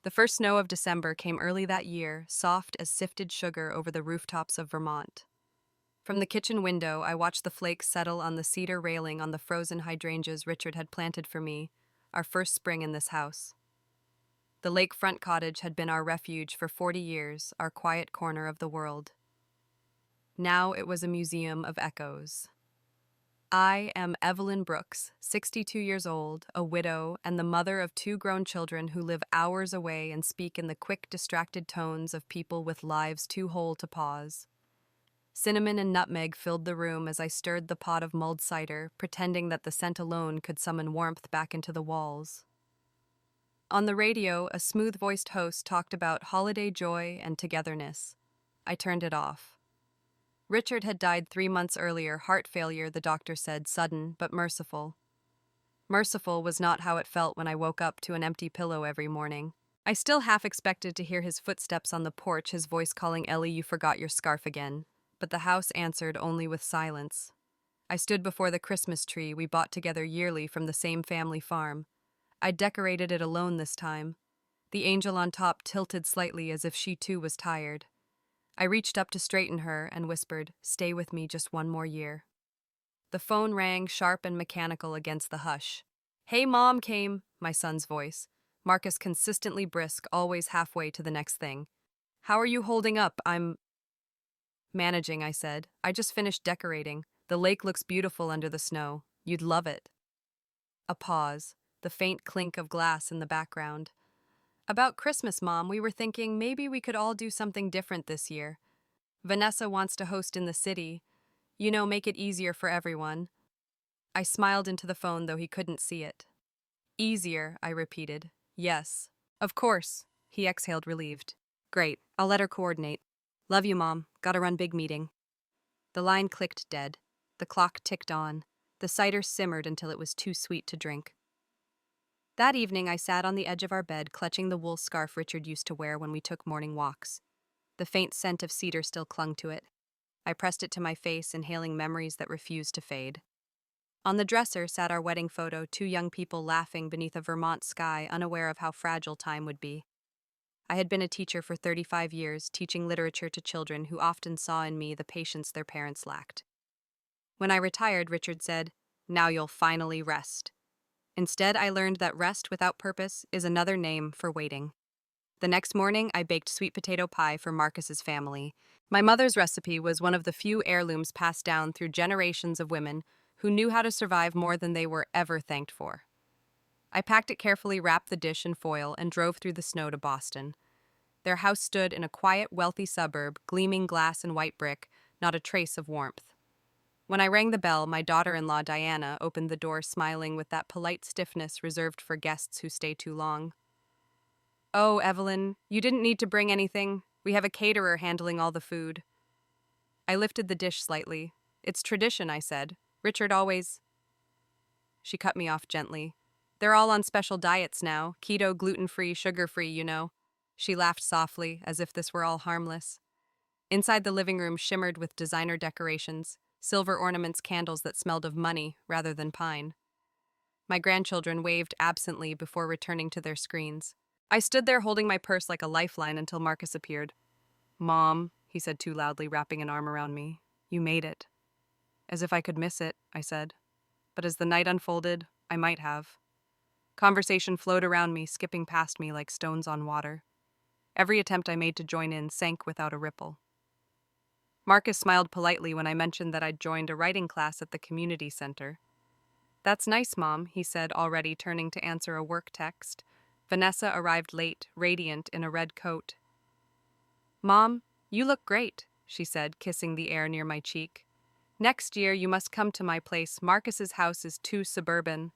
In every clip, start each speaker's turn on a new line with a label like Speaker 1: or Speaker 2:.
Speaker 1: The first snow of December came early that year, soft as sifted sugar over the rooftops of Vermont. From the kitchen window, I watched the flakes settle on the cedar railing on the frozen hydrangeas Richard had planted for me, our first spring in this house. The lakefront cottage had been our refuge for 40 years, our quiet corner of the world. Now it was a museum of echoes. I am Evelyn Brooks, 62 years old, a widow, and the mother of two grown children who live hours away and speak in the quick, distracted tones of people with lives too whole to pause. Cinnamon and nutmeg filled the room as I stirred the pot of mulled cider, pretending that the scent alone could summon warmth back into the walls. On the radio, a smooth-voiced host talked about holiday joy and togetherness. I turned it off. Richard had died 3 months earlier, heart failure, the doctor said, sudden but merciful. Merciful was not how it felt when I woke up to an empty pillow every morning. I still half expected to hear his footsteps on the porch, his voice calling, "Ellie, you forgot your scarf again." But the house answered only with silence. I stood before the Christmas tree we bought together yearly from the same family farm. I decorated it alone this time. The angel on top tilted slightly as if she too was tired. I reached up to straighten her and whispered, "Stay with me just one more year." The phone rang sharp and mechanical against the hush. "Hey, Mom," came my son's voice. Marcus consistently brisk, always halfway to the next thing. "How are you holding up?" "I'm managing," I said. "I just finished decorating. The lake looks beautiful under the snow. You'd love it." A pause, the faint clink of glass in the background. "About Christmas, Mom, we were thinking maybe we could all do something different this year. Vanessa wants to host in the city. You know, make it easier for everyone." I smiled into the phone, though he couldn't see it. "Easier," I repeated. "Yes. Of course." He exhaled, relieved. "Great. I'll let her coordinate. Love you, Mom. Gotta run, big meeting." The line clicked dead. The clock ticked on. The cider simmered until it was too sweet to drink. That evening, I sat on the edge of our bed, clutching the wool scarf Richard used to wear when we took morning walks. The faint scent of cedar still clung to it. I pressed it to my face, inhaling memories that refused to fade. On the dresser sat our wedding photo, two young people laughing beneath a Vermont sky, unaware of how fragile time would be. I had been a teacher for 35 years, teaching literature to children who often saw in me the patience their parents lacked. When I retired, Richard said, "Now you'll finally rest." Instead, I learned that rest without purpose is another name for waiting. The next morning, I baked sweet potato pie for Marcus's family. My mother's recipe was one of the few heirlooms passed down through generations of women who knew how to survive more than they were ever thanked for. I packed it carefully, wrapped the dish in foil, and drove through the snow to Boston. Their house stood in a quiet, wealthy suburb, gleaming glass and white brick, not a trace of warmth. When I rang the bell, my daughter-in-law, Diana, opened the door smiling with that polite stiffness reserved for guests who stay too long. "Oh, Evelyn, you didn't need to bring anything. We have a caterer handling all the food." I lifted the dish slightly. "It's tradition," I said. "Richard always—" She cut me off gently. "They're all on special diets now, keto, gluten-free, sugar-free, you know." She laughed softly, as if this were all harmless. Inside the living room shimmered with designer decorations, silver ornaments, candles that smelled of money rather than pine. My grandchildren waved absently before returning to their screens. I stood there holding my purse like a lifeline until Marcus appeared. "Mom," he said too loudly, wrapping an arm around me, "you made it." "As if I could miss it," I said. But as the night unfolded, I might have. Conversation flowed around me, skipping past me like stones on water. Every attempt I made to join in sank without a ripple. Marcus smiled politely when I mentioned that I'd joined a writing class at the community center. "That's nice, Mom," he said, already turning to answer a work text. Vanessa arrived late, radiant in a red coat. "Mom, you look great," she said, kissing the air near my cheek. "Next year you must come to my place. Marcus's house is too suburban."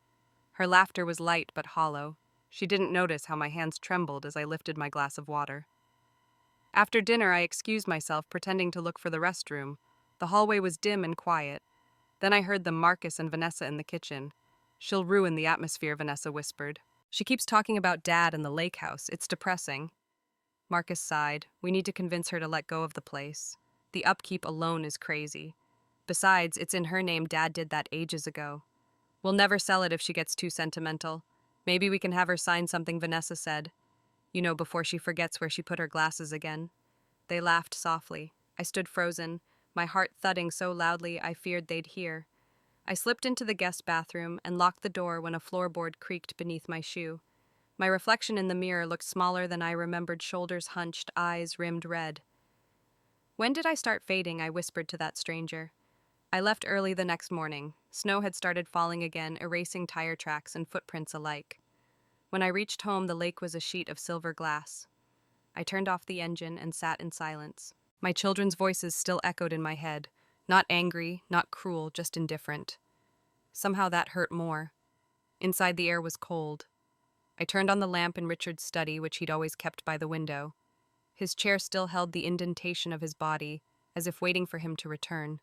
Speaker 1: Her laughter was light but hollow. She didn't notice how my hands trembled as I lifted my glass of water. After dinner, I excused myself, pretending to look for the restroom. The hallway was dim and quiet. Then I heard them, Marcus and Vanessa, in the kitchen. "She'll ruin the atmosphere," Vanessa whispered. "She keeps talking about Dad and the lake house. It's depressing." Marcus sighed. "We need to convince her to let go of the place. The upkeep alone is crazy. Besides, it's in her name. Dad did that ages ago. We'll never sell it if she gets too sentimental. Maybe we can have her sign something," Vanessa said. Before she forgets where she put her glasses again. They laughed softly. I stood frozen, my heart thudding so loudly I feared they'd hear. I slipped into the guest bathroom and locked the door when a floorboard creaked beneath my shoe. My reflection in the mirror looked smaller than I remembered, shoulders hunched, eyes rimmed red. When did I start fading? I whispered to that stranger. I left early the next morning. Snow had started falling again, erasing tire tracks and footprints alike. When I reached home, the lake was a sheet of silver glass. I turned off the engine and sat in silence. My children's voices still echoed in my head. Not angry, not cruel, just indifferent. Somehow that hurt more. Inside, the air was cold. I turned on the lamp in Richard's study, which he'd always kept by the window. His chair still held the indentation of his body, as if waiting for him to return.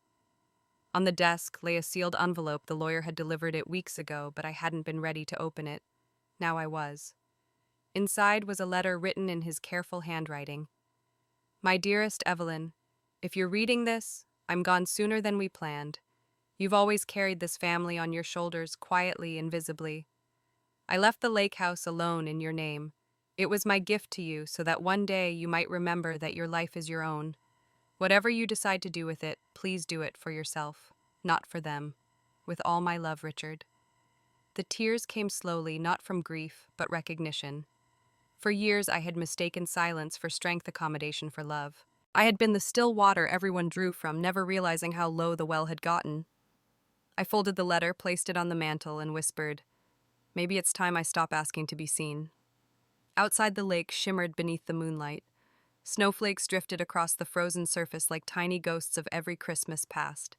Speaker 1: On the desk lay a sealed envelope. The lawyer had delivered it weeks ago, but I hadn't been ready to open it. Now I was. Inside was a letter written in his careful handwriting. My dearest Evelyn, if you're reading this, I'm gone sooner than we planned. You've always carried this family on your shoulders, quietly and visibly. I left the lake house alone in your name. It was my gift to you so that one day you might remember that your life is your own. Whatever you decide to do with it, please do it for yourself, not for them. With all my love, Richard. The tears came slowly, not from grief, but recognition. For years I had mistaken silence for strength, accommodation for love. I had been the still water everyone drew from, never realizing how low the well had gotten. I folded the letter, placed it on the mantel, and whispered, "Maybe it's time I stop asking to be seen." Outside, the lake shimmered beneath the moonlight. Snowflakes drifted across the frozen surface like tiny ghosts of every Christmas past.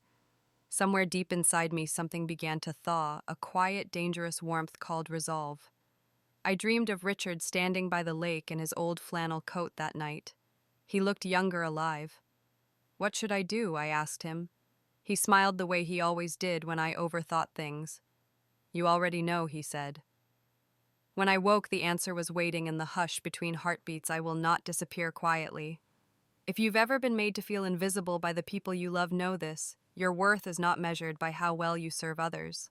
Speaker 1: Somewhere deep inside me, something began to thaw, a quiet, dangerous warmth called resolve. I dreamed of Richard standing by the lake in his old flannel coat that night. He looked younger, alive. "What should I do?" I asked him. He smiled the way he always did when I overthought things. "You already know," he said. When I woke, the answer was waiting in the hush between heartbeats. I will not disappear quietly. If you've ever been made to feel invisible by the people you love, know this. Your worth is not measured by how well you serve others.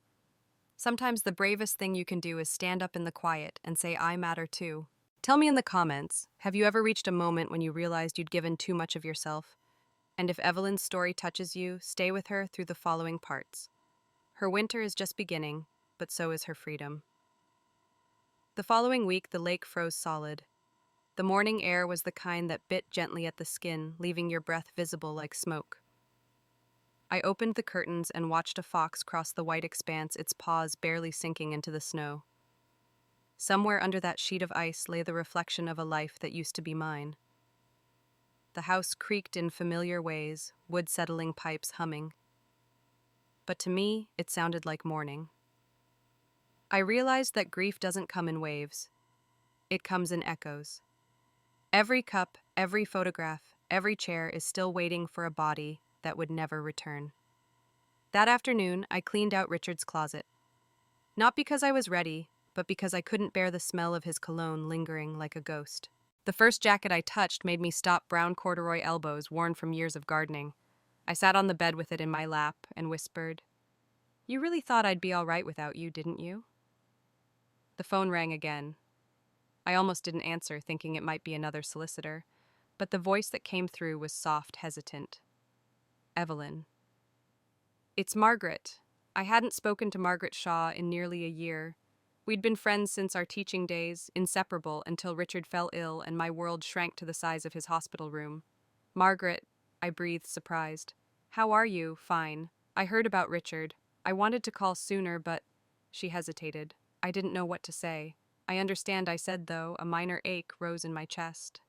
Speaker 1: Sometimes the bravest thing you can do is stand up in the quiet and say, "I matter too." Tell me in the comments, have you ever reached a moment when you realized you'd given too much of yourself? And if Evelyn's story touches you, stay with her through the following parts. Her winter is just beginning, but so is her freedom. The following week, the lake froze solid. The morning air was the kind that bit gently at the skin, leaving your breath visible like smoke. I opened the curtains and watched a fox cross the white expanse, its paws barely sinking into the snow. Somewhere under that sheet of ice lay the reflection of a life that used to be mine. The house creaked in familiar ways, wood-settling pipes humming. But to me, it sounded like morning. I realized that grief doesn't come in waves. It comes in echoes. Every cup, every photograph, every chair is still waiting for a body that would never return. That afternoon, I cleaned out Richard's closet. Not because I was ready, but because I couldn't bear the smell of his cologne lingering like a ghost. The first jacket I touched made me stop, brown corduroy elbows worn from years of gardening. I sat on the bed with it in my lap and whispered, "You really thought I'd be all right without you, didn't you?" The phone rang again. I almost didn't answer, thinking it might be another solicitor, but the voice that came through was soft, hesitant. "Evelyn." "It's Margaret." I hadn't spoken to Margaret Shaw in nearly a year. We'd been friends since our teaching days, inseparable until Richard fell ill and my world shrank to the size of his hospital room. "Margaret," I breathed, surprised. "How are you?" "Fine. I heard about Richard. I wanted to call sooner, but—" She hesitated. I didn't know what to say. "I understand," I said, though a minor ache rose in my chest.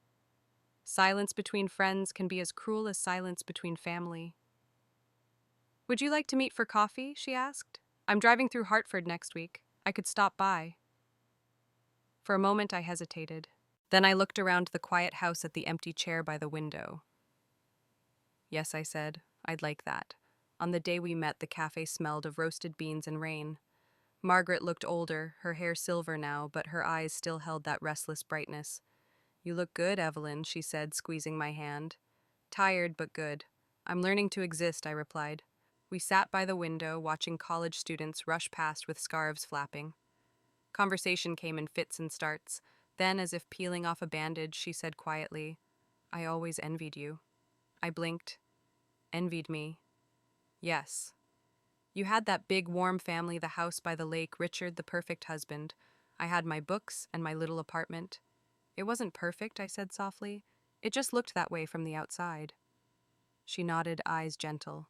Speaker 1: Silence between friends can be as cruel as silence between family. "Would you like to meet for coffee?" she asked. "I'm driving through Hartford next week. I could stop by." For a moment I hesitated. Then I looked around the quiet house at the empty chair by the window. "Yes," I said, "I'd like that." On the day we met, the cafe smelled of roasted beans and rain. Margaret looked older, her hair silver now, but her eyes still held that restless brightness. "You look good, Evelyn," she said, squeezing my hand. "Tired, but good. I'm learning to exist," I replied. We sat by the window, watching college students rush past with scarves flapping. Conversation came in fits and starts. Then, as if peeling off a bandage, she said quietly, "I always envied you." I blinked. Envied me? Yes. You had that big, warm family, the house by the lake, Richard, the perfect husband. I had my books and my little apartment. It wasn't perfect, I said softly. It just looked that way from the outside. She nodded, eyes gentle.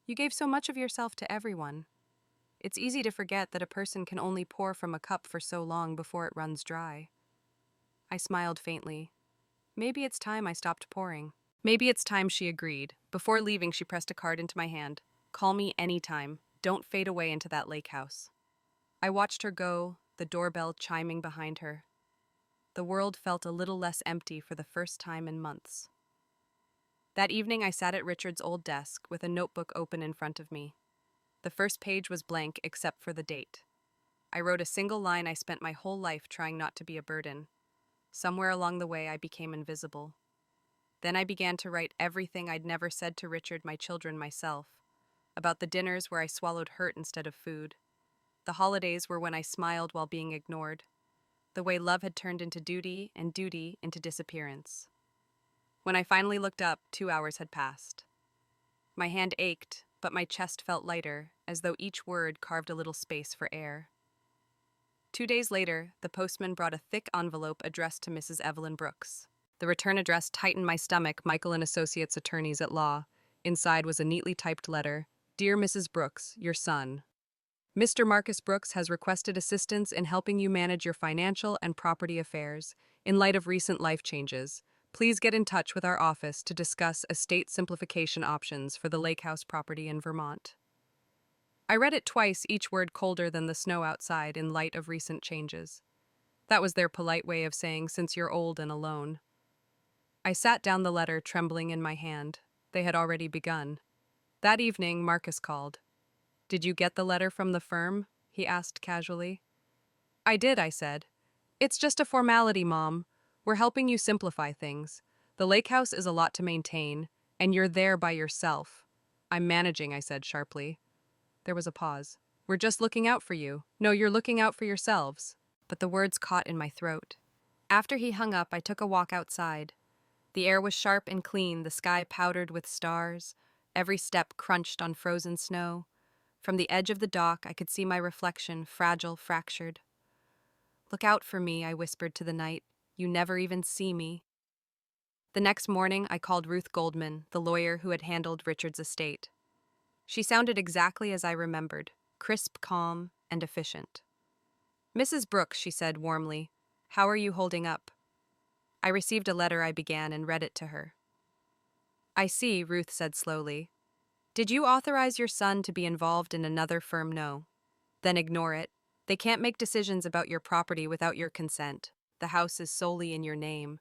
Speaker 1: You gave so much of yourself to everyone. It's easy to forget that a person can only pour from a cup for so long before it runs dry. I smiled faintly. Maybe it's time I stopped pouring. Maybe it's time, she agreed. Before leaving, she pressed a card into my hand. Call me anytime. Don't fade away into that lake house. I watched her go, the doorbell chiming behind her. The world felt a little less empty for the first time in months. That evening, I sat at Richard's old desk with a notebook open in front of me. The first page was blank except for the date. I wrote a single line I spent my whole life trying not to be a burden. Somewhere along the way, I became invisible. Then I began to write everything I'd never said to Richard, my children, myself. About the dinners where I swallowed hurt instead of food. The holidays were when I smiled while being ignored. The way love had turned into duty and duty into disappearance. When I finally looked up, 2 hours had passed. My hand ached, but my chest felt lighter, as though each word carved a little space for air. 2 days later, the postman brought a thick envelope addressed to Mrs. Evelyn Brooks. The return address tightened my stomach, Michael and Associates Attorneys at Law. Inside was a neatly typed letter. Dear Mrs. Brooks, your son. Mr. Marcus Brooks has requested assistance in helping you manage your financial and property affairs in light of recent life changes. Please get in touch with our office to discuss estate simplification options for the lake house property in Vermont. I read it twice, each word colder than the snow outside in light of recent changes. That was their polite way of saying, since you're old and alone. I sat down the letter, trembling in my hand. They had already begun. That evening, Marcus called. Did you get the letter from the firm? He asked casually. I did, I said. It's just a formality, Mom. We're helping you simplify things. The lake house is a lot to maintain, and you're there by yourself. I'm managing, I said sharply. There was a pause. We're just looking out for you. No, you're looking out for yourselves. But the words caught in my throat. After he hung up, I took a walk outside. The air was sharp and clean, the sky powdered with stars. Every step crunched on frozen snow. From the edge of the dock, I could see my reflection, fragile, fractured. Look out for me, I whispered to the night. You never even see me. The next morning, I called Ruth Goldman, the lawyer who had handled Richard's estate. She sounded exactly as I remembered, crisp, calm, and efficient. Mrs. Brooks, she said warmly, how are you holding up? I received a letter, I began, and read it to her. I see, Ruth said slowly. Did you authorize your son to be involved in another firm? No. Then ignore it. They can't make decisions about your property without your consent. The house is solely in your name.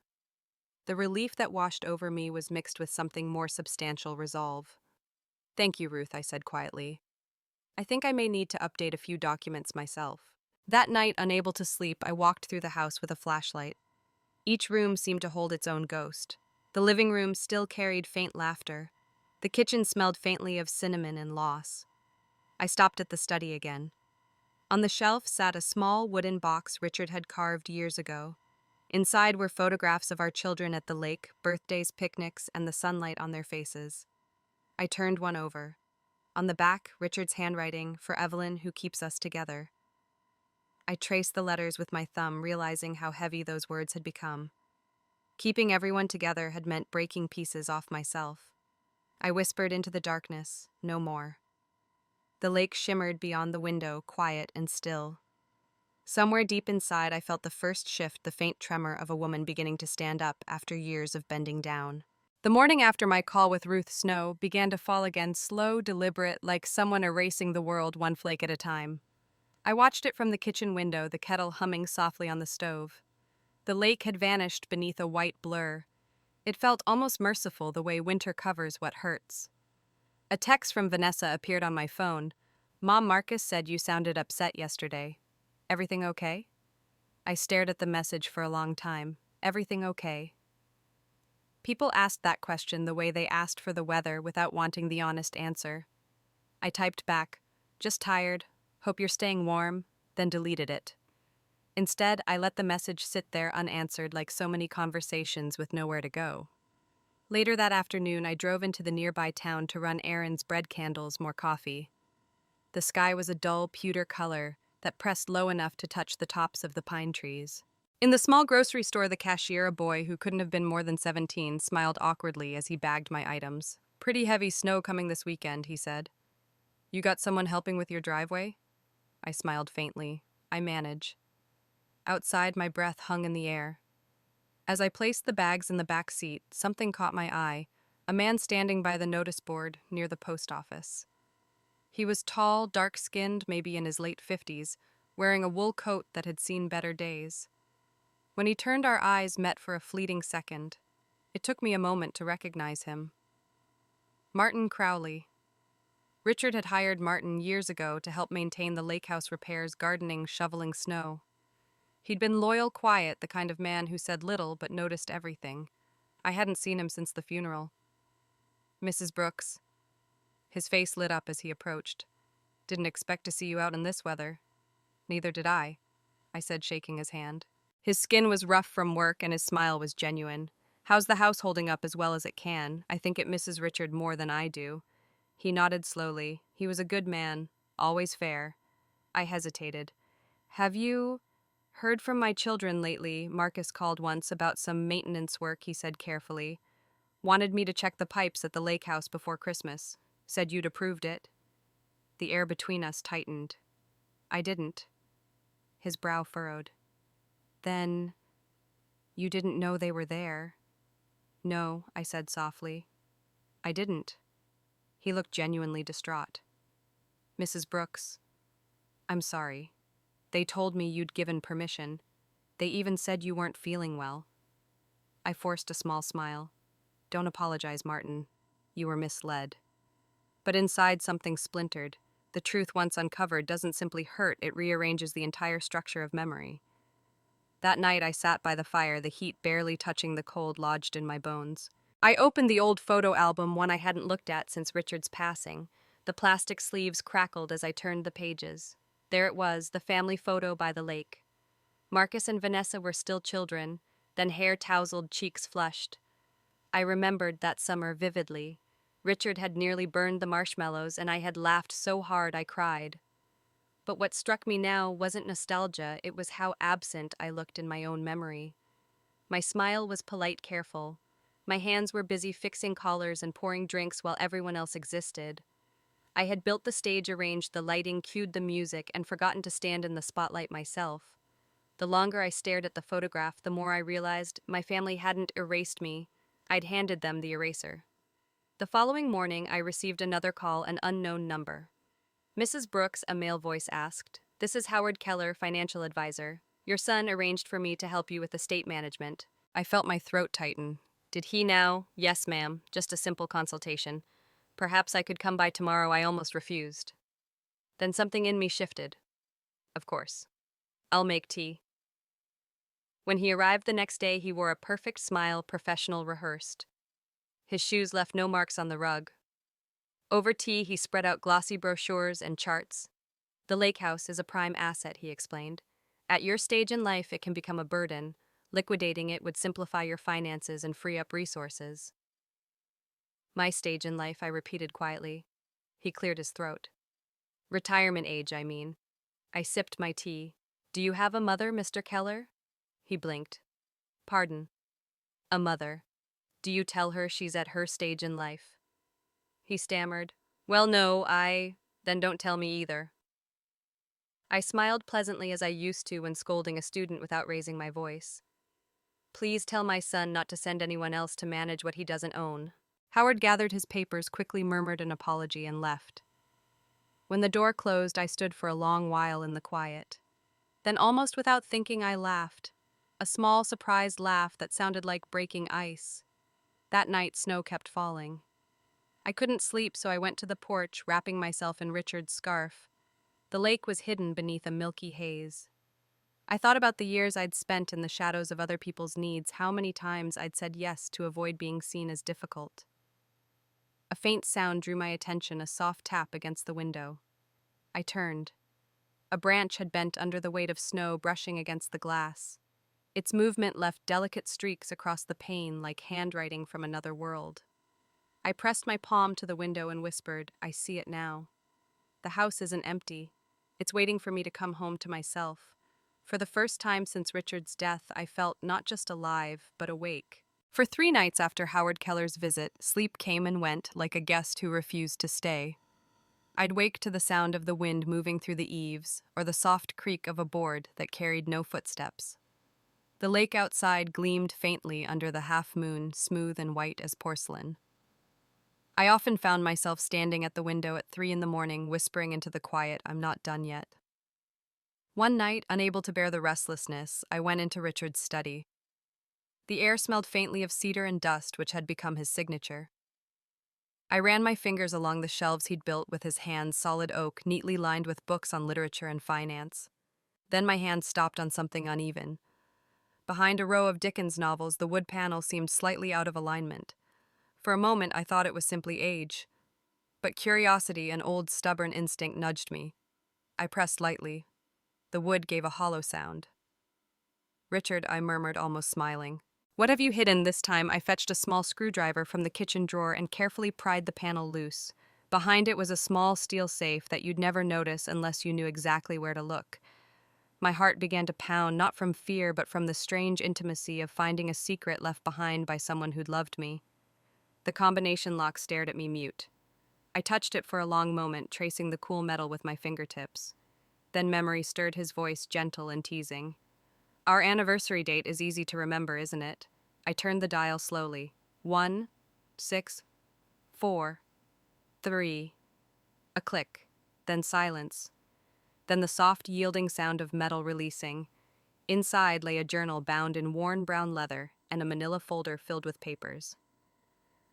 Speaker 1: The relief that washed over me was mixed with something more substantial, resolve. Thank you, Ruth, I said quietly. I think I may need to update a few documents myself. That night, unable to sleep, I walked through the house with a flashlight. Each room seemed to hold its own ghost. The living room still carried faint laughter. The kitchen smelled faintly of cinnamon and loss. I stopped at the study again. On the shelf sat a small wooden box Richard had carved years ago. Inside were photographs of our children at the lake, birthdays, picnics, and the sunlight on their faces. I turned one over. On the back, Richard's handwriting, for Evelyn, who keeps us together. I traced the letters with my thumb, realizing how heavy those words had become. Keeping everyone together had meant breaking pieces off myself. I whispered into the darkness, no more. The lake shimmered beyond the window, quiet and still. Somewhere deep inside, I felt the first shift, the faint tremor of a woman beginning to stand up after years of bending down. The morning after my call with Ruth, snow began to fall again, slow, deliberate, like someone erasing the world one flake at a time. I watched it from the kitchen window, the kettle humming softly on the stove. The lake had vanished beneath a white blur. It felt almost merciful, the way winter covers what hurts. A text from Vanessa appeared on my phone. Mom, Marcus said you sounded upset yesterday. Everything okay? I stared at the message for a long time. Everything okay? People asked that question the way they asked for the weather without wanting the honest answer. I typed back, just tired, hope you're staying warm, then deleted it. Instead, I let the message sit there unanswered like so many conversations with nowhere to go. Later that afternoon, I drove into the nearby town to run errands, bread candles, more coffee. The sky was a dull pewter color that pressed low enough to touch the tops of the pine trees. In the small grocery store, the cashier, a boy who couldn't have been more than 17, smiled awkwardly as he bagged my items. "Pretty heavy snow coming this weekend," he said. "You got someone helping with your driveway?" I smiled faintly. "I manage." Outside, my breath hung in the air. As I placed the bags in the back seat, something caught my eye, a man standing by the notice board near the post office. He was tall, dark-skinned, maybe in his late 50s, wearing a wool coat that had seen better days. When he turned, our eyes met for a fleeting second. It took me a moment to recognize him. Martin Crowley. Richard had hired Martin years ago to help maintain the lake house repairs, gardening, shoveling snow. He'd been loyal, quiet, the kind of man who said little but noticed everything. I hadn't seen him since the funeral. "Mrs. Brooks." His face lit up as he approached. "Didn't expect to see you out in this weather." "Neither did I said, shaking his hand. His skin was rough from work and his smile was genuine. "How's the house holding up as well as it can? I think it misses Richard more than I do." He nodded slowly. He was a good man, always fair. I hesitated. "Have you heard from my children lately?" Marcus called once about some maintenance work, he said carefully. "Wanted me to check the pipes at the lake house before Christmas. Said you'd approved it." The air between us tightened. "I didn't." His brow furrowed. "Then you didn't know they were there?" "No," I said softly. "I didn't." He looked genuinely distraught. "Mrs. Brooks, I'm sorry. They told me you'd given permission. They even said you weren't feeling well." I forced a small smile. "Don't apologize, Martin. You were misled." But inside, something splintered. The truth, once uncovered, doesn't simply hurt, it rearranges the entire structure of memory. That night I sat by the fire, the heat barely touching the cold lodged in my bones. I opened the old photo album, one I hadn't looked at since Richard's passing. The plastic sleeves crackled as I turned the pages. There it was, the family photo by the lake. Marcus and Vanessa were still children, then hair tousled, cheeks flushed. I remembered that summer vividly. Richard had nearly burned the marshmallows, and I had laughed so hard I cried. But what struck me now wasn't nostalgia, it was how absent I looked in my own memory. My smile was polite, careful. My hands were busy fixing collars and pouring drinks while everyone else existed. I had built the stage, arranged the lighting, cued the music, and forgotten to stand in the spotlight myself. The longer I stared at the photograph, the more I realized my family hadn't erased me. I'd handed them the eraser. The following morning, I received another call, an unknown number. "Mrs. Brooks," a male voice asked. "This is Howard Keller, financial advisor. Your son arranged for me to help you with estate management." I felt my throat tighten. Did he now? "Yes, ma'am. Just a simple consultation. Perhaps I could come by tomorrow." I almost refused. Then something in me shifted. "Of course. I'll make tea." When he arrived the next day, he wore a perfect smile, professional, rehearsed. His shoes left no marks on the rug. Over tea, he spread out glossy brochures and charts. "The lake house is a prime asset," he explained. "At your stage in life, it can become a burden. Liquidating it would simplify your finances and free up resources." "My stage in life," I repeated quietly. He cleared his throat. "Retirement age, I mean." I sipped my tea. "Do you have a mother, Mr. Keller?" He blinked. "Pardon." "A mother. Do you tell her she's at her stage in life?" He stammered. "Well, no, Then don't tell me either." I smiled pleasantly as I used to when scolding a student without raising my voice. "Please tell my son not to send anyone else to manage what he doesn't own." Howard gathered his papers, quickly murmured an apology, and left. When the door closed, I stood for a long while in the quiet. Then, almost without thinking, I laughed. A small, surprised laugh that sounded like breaking ice. That night, snow kept falling. I couldn't sleep, so I went to the porch, wrapping myself in Richard's scarf. The lake was hidden beneath a milky haze. I thought about the years I'd spent in the shadows of other people's needs, how many times I'd said yes to avoid being seen as difficult. A faint sound drew my attention, a soft tap against the window. I turned. A branch had bent under the weight of snow brushing against the glass. Its movement left delicate streaks across the pane like handwriting from another world. I pressed my palm to the window and whispered, "I see it now." The house isn't empty. It's waiting for me to come home to myself. For the first time since Richard's death, I felt not just alive, but awake. For 3 nights after Howard Keller's visit, sleep came and went like a guest who refused to stay. I'd wake to the sound of the wind moving through the eaves, or the soft creak of a board that carried no footsteps. The lake outside gleamed faintly under the half-moon, smooth and white as porcelain. I often found myself standing at the window at 3 in the morning, whispering into the quiet, "I'm not done yet." One night, unable to bear the restlessness, I went into Richard's study. The air smelled faintly of cedar and dust, which had become his signature. I ran my fingers along the shelves he'd built with his hands solid oak, neatly lined with books on literature and finance. Then my hand stopped on something uneven. Behind a row of Dickens novels, the wood panel seemed slightly out of alignment. For a moment, I thought it was simply age. But curiosity, an old stubborn instinct, nudged me. I pressed lightly. The wood gave a hollow sound. "Richard," I murmured, almost smiling. "What have you hidden this time?" I fetched a small screwdriver from the kitchen drawer and carefully pried the panel loose. Behind it was a small steel safe that you'd never notice unless you knew exactly where to look. My heart began to pound, not from fear, but from the strange intimacy of finding a secret left behind by someone who'd loved me. The combination lock stared at me mute. I touched it for a long moment, tracing the cool metal with my fingertips. Then memory stirred his voice, gentle and teasing. "Our anniversary date is easy to remember, isn't it?" I turned the dial slowly. 1, 6, 4, 3. A click. Then silence. Then the soft, yielding sound of metal releasing. Inside lay a journal bound in worn brown leather and a manila folder filled with papers.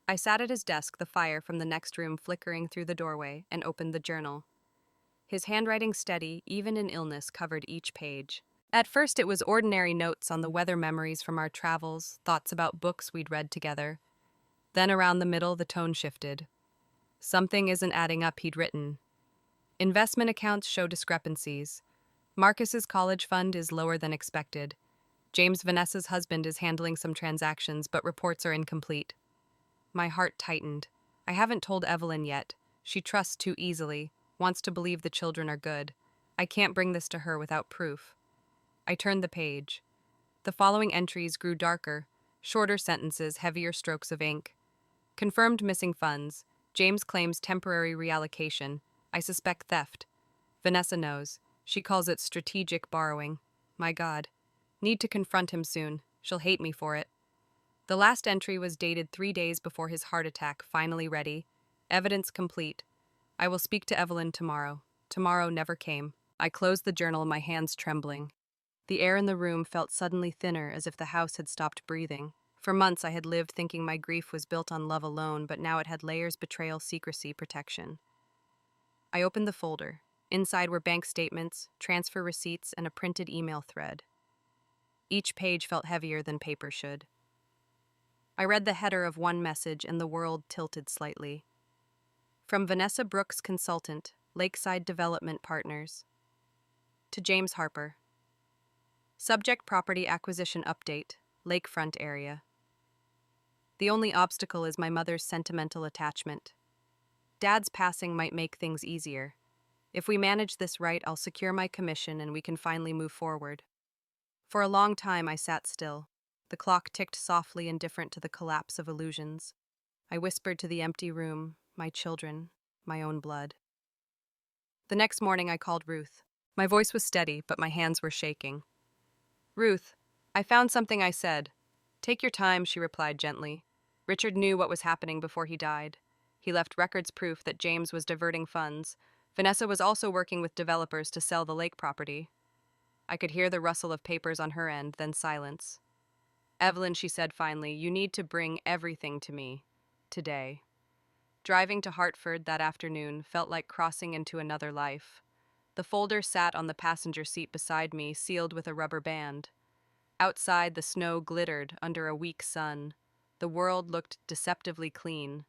Speaker 1: I sat at his desk, the fire from the next room flickering through the doorway, and opened the journal. His handwriting steady, even in illness, covered each page. At first it was ordinary notes on the weather, memories from our travels, thoughts about books we'd read together. Then around the middle the tone shifted. "Something isn't adding up," he'd written. "Investment accounts show discrepancies. Marcus's college fund is lower than expected. James Vanessa's husband is handling some transactions, but reports are incomplete." My heart tightened. I haven't told Evelyn yet. She trusts too easily, wants to believe the children are good. I can't bring this to her without proof. I turned the page. The following entries grew darker, shorter sentences, heavier strokes of ink. "Confirmed missing funds. James claims temporary reallocation. I suspect theft. Vanessa knows. She calls it strategic borrowing. My God. Need to confront him soon. She'll hate me for it." The last entry was dated 3 days before his heart attack, finally ready. "Evidence complete. I will speak to Evelyn tomorrow." Tomorrow never came. I closed the journal, my hands trembling. The air in the room felt suddenly thinner, as if the house had stopped breathing. For months I had lived thinking my grief was built on love alone, but now it had layers: betrayal, secrecy, protection. I opened the folder. Inside were bank statements, transfer receipts, and a printed email thread. Each page felt heavier than paper should. I read the header of one message, and the world tilted slightly. From Vanessa Brooks, consultant, Lakeside Development Partners. To James Harper. Subject: property acquisition update, lakefront area. The only obstacle is my mother's sentimental attachment. Dad's passing might make things easier. If we manage this right, I'll secure my commission and we can finally move forward. For a long time I sat still. The clock ticked softly, indifferent to the collapse of illusions. I whispered to the empty room, my children, my own blood. The next morning I called Ruth. My voice was steady, but my hands were shaking. "Ruth, I found something," I said. "Take your time," she replied gently. "Richard knew what was happening before he died. He left records proof that James was diverting funds. Vanessa was also working with developers to sell the lake property." I could hear the rustle of papers on her end, then silence. "Evelyn," she said finally, "you need to bring everything to me. Today." Driving to Hartford that afternoon felt like crossing into another life. The folder sat on the passenger seat beside me, sealed with a rubber band. Outside, the snow glittered under a weak sun. The world looked deceptively clean.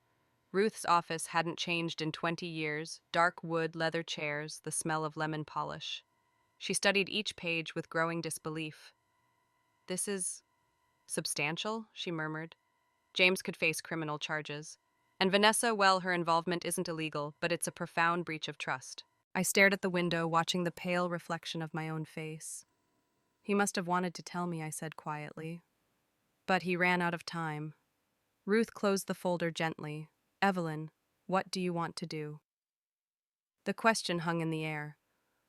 Speaker 1: Ruth's office hadn't changed in 20 years, dark wood, leather chairs, the smell of lemon polish. She studied each page with growing disbelief. This is substantial, she murmured. James could face criminal charges. And Vanessa, well, her involvement isn't illegal, but it's a profound breach of trust. I stared at the window, watching the pale reflection of my own face. He must have wanted to tell me, I said quietly. But he ran out of time. Ruth closed the folder gently. Evelyn, what do you want to do? The question hung in the air.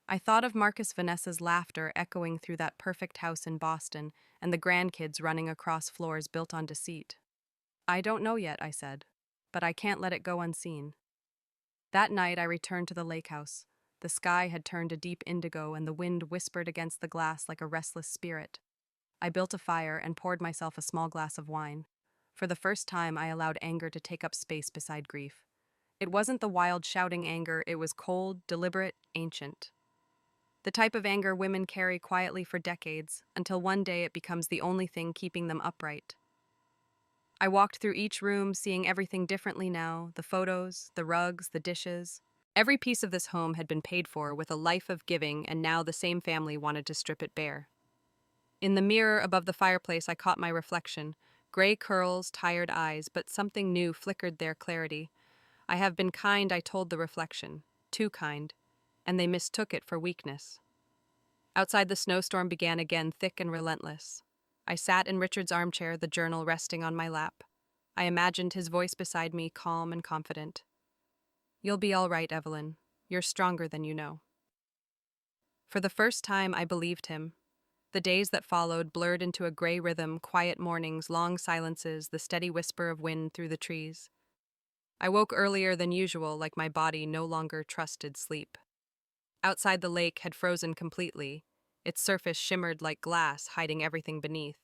Speaker 1: I thought of Marcus Vanessa's laughter echoing through that perfect house in Boston and the grandkids running across floors built on deceit. I don't know yet, I said, but I can't let it go unseen. That night I returned to the lake house. The sky had turned a deep indigo and the wind whispered against the glass like a restless spirit. I built a fire and poured myself a small glass of wine. For the first time, I allowed anger to take up space beside grief. It wasn't the wild shouting anger, it was cold, deliberate, ancient. The type of anger women carry quietly for decades, until one day it becomes the only thing keeping them upright. I walked through each room, seeing everything differently now, the photos, the rugs, the dishes. Every piece of this home had been paid for with a life of giving, and now the same family wanted to strip it bare. In the mirror above the fireplace, I caught my reflection. Gray curls, tired eyes, but something new flickered their clarity. I have been kind, I told the reflection. Too kind. And they mistook it for weakness. Outside, the snowstorm began again, thick and relentless. I sat in Richard's armchair, the journal resting on my lap. I imagined his voice beside me, calm and confident. You'll be all right, Evelyn. You're stronger than you know. For the first time, I believed him. The days that followed blurred into a gray rhythm, quiet mornings, long silences, the steady whisper of wind through the trees. I woke earlier than usual, like my body no longer trusted sleep. Outside, the lake had frozen completely. Its surface shimmered like glass, hiding everything beneath.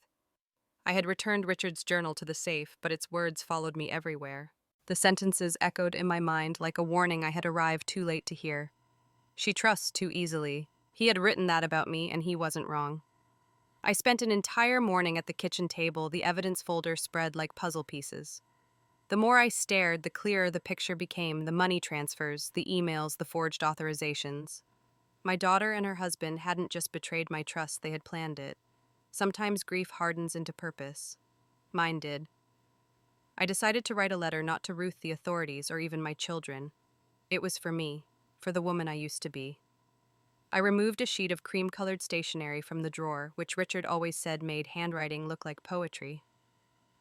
Speaker 1: I had returned Richard's journal to the safe, but its words followed me everywhere. The sentences echoed in my mind like a warning I had arrived too late to hear. She trusts too easily. He had written that about me, and he wasn't wrong. I spent an entire morning at the kitchen table, the evidence folder spread like puzzle pieces. The more I stared, the clearer the picture became, the money transfers, the emails, the forged authorizations. My daughter and her husband hadn't just betrayed my trust, they had planned it. Sometimes grief hardens into purpose. Mine did. I decided to write a letter not to Ruth, the authorities, or even my children. It was for me, for the woman I used to be. I removed a sheet of cream-colored stationery from the drawer, which Richard always said made handwriting look like poetry.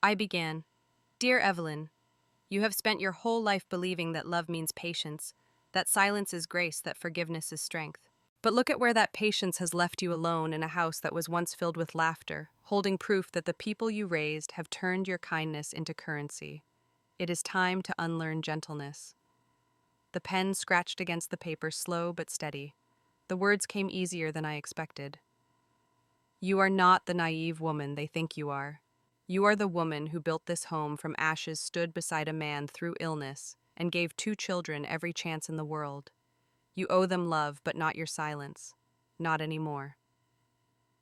Speaker 1: I began, Dear Evelyn, you have spent your whole life believing that love means patience, that silence is grace, that forgiveness is strength. But look at where that patience has left you alone in a house that was once filled with laughter, holding proof that the people you raised have turned your kindness into currency. It is time to unlearn gentleness. The pen scratched against the paper, slow but steady. The words came easier than I expected. You are not the naive woman they think you are. You are the woman who built this home from ashes, stood beside a man through illness, and gave 2 children every chance in the world. You owe them love, but not your silence. Not anymore.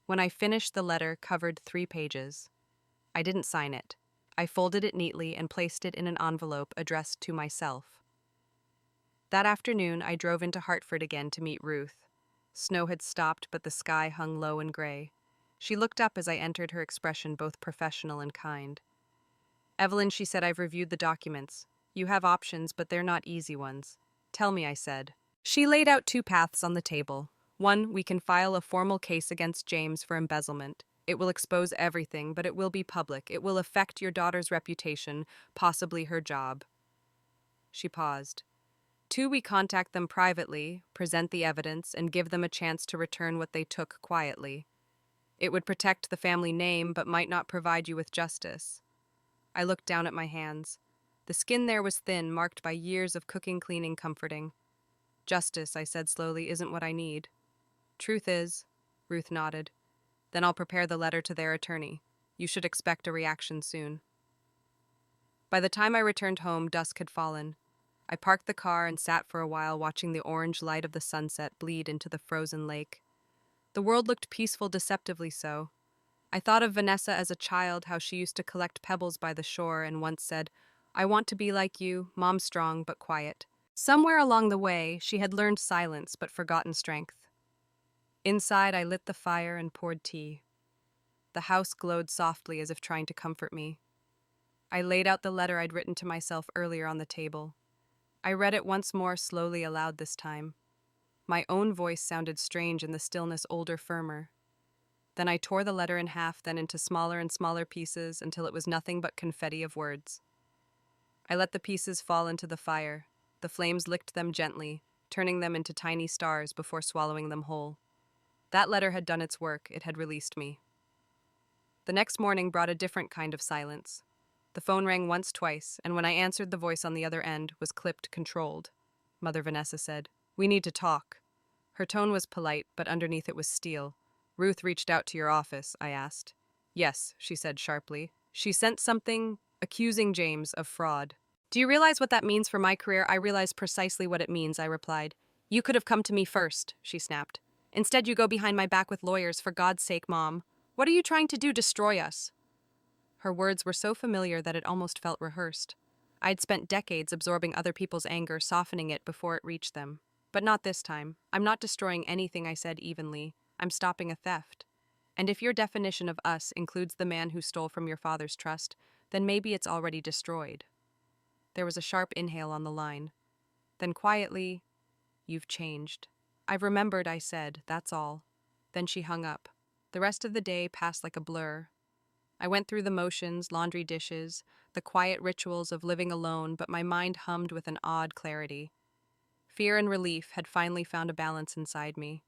Speaker 1: When I finished, the letter covered 3 pages. I didn't sign it. I folded it neatly and placed it in an envelope addressed to myself. That afternoon, I drove into Hartford again to meet Ruth. Snow had stopped, but the sky hung low and gray. She looked up as I entered, her expression both professional and kind. Evelyn, she said, I've reviewed the documents. You have options, but they're not easy ones. Tell me, I said. She laid out 2 paths on the table. One, we can file a formal case against James for embezzlement. It will expose everything, but it will be public. It will affect your daughter's reputation, possibly her job. She paused. 2, we contact them privately, present the evidence, and give them a chance to return what they took quietly. It would protect the family name, but might not provide you with justice. I looked down at my hands. The skin there was thin, marked by years of cooking, cleaning, comforting. Justice, I said slowly, isn't what I need. Truth is, Ruth nodded. Then I'll prepare the letter to their attorney. You should expect a reaction soon. By the time I returned home, dusk had fallen. I parked the car and sat for a while, watching the orange light of the sunset bleed into the frozen lake. The world looked peaceful, deceptively so. I thought of Vanessa as a child, how she used to collect pebbles by the shore and once said, I want to be like you, Mom, strong but quiet. Somewhere along the way, she had learned silence but forgotten strength. Inside, I lit the fire and poured tea. The house glowed softly as if trying to comfort me. I laid out the letter I'd written to myself earlier on the table. I read it once more slowly aloud this time. My own voice sounded strange in the stillness, older, firmer. Then I tore the letter in half, then into smaller and smaller pieces until it was nothing but confetti of words. I let the pieces fall into the fire. The flames licked them gently, turning them into tiny stars before swallowing them whole. That letter had done its work. It had released me. The next morning brought a different kind of silence. The phone rang once, twice, and when I answered, the voice on the other end was clipped, controlled. Mother Vanessa said, "We need to talk." Her tone was polite, but underneath it was steel. "Ruth reached out to your office," I asked. "Yes," she said sharply. "She sent something accusing James of fraud." "Do you realize what that means for my career?" "I realize precisely what it means," I replied. "You could have come to me first," she snapped. "Instead, you go behind my back with lawyers. For God's sake, Mom. What are you trying to do? Destroy us?" Her words were so familiar that it almost felt rehearsed. I'd spent decades absorbing other people's anger, softening it before it reached them. But not this time. "I'm not destroying anything," I said evenly. "I'm stopping a theft. And if your definition of us includes the man who stole from your father's trust, then maybe it's already destroyed." There was a sharp inhale on the line. Then quietly, "You've changed." "I've remembered," I said, "that's all." Then she hung up. The rest of the day passed like a blur. I went through the motions, laundry, dishes, the quiet rituals of living alone, but my mind hummed with an odd clarity. Fear and relief had finally found a balance inside me.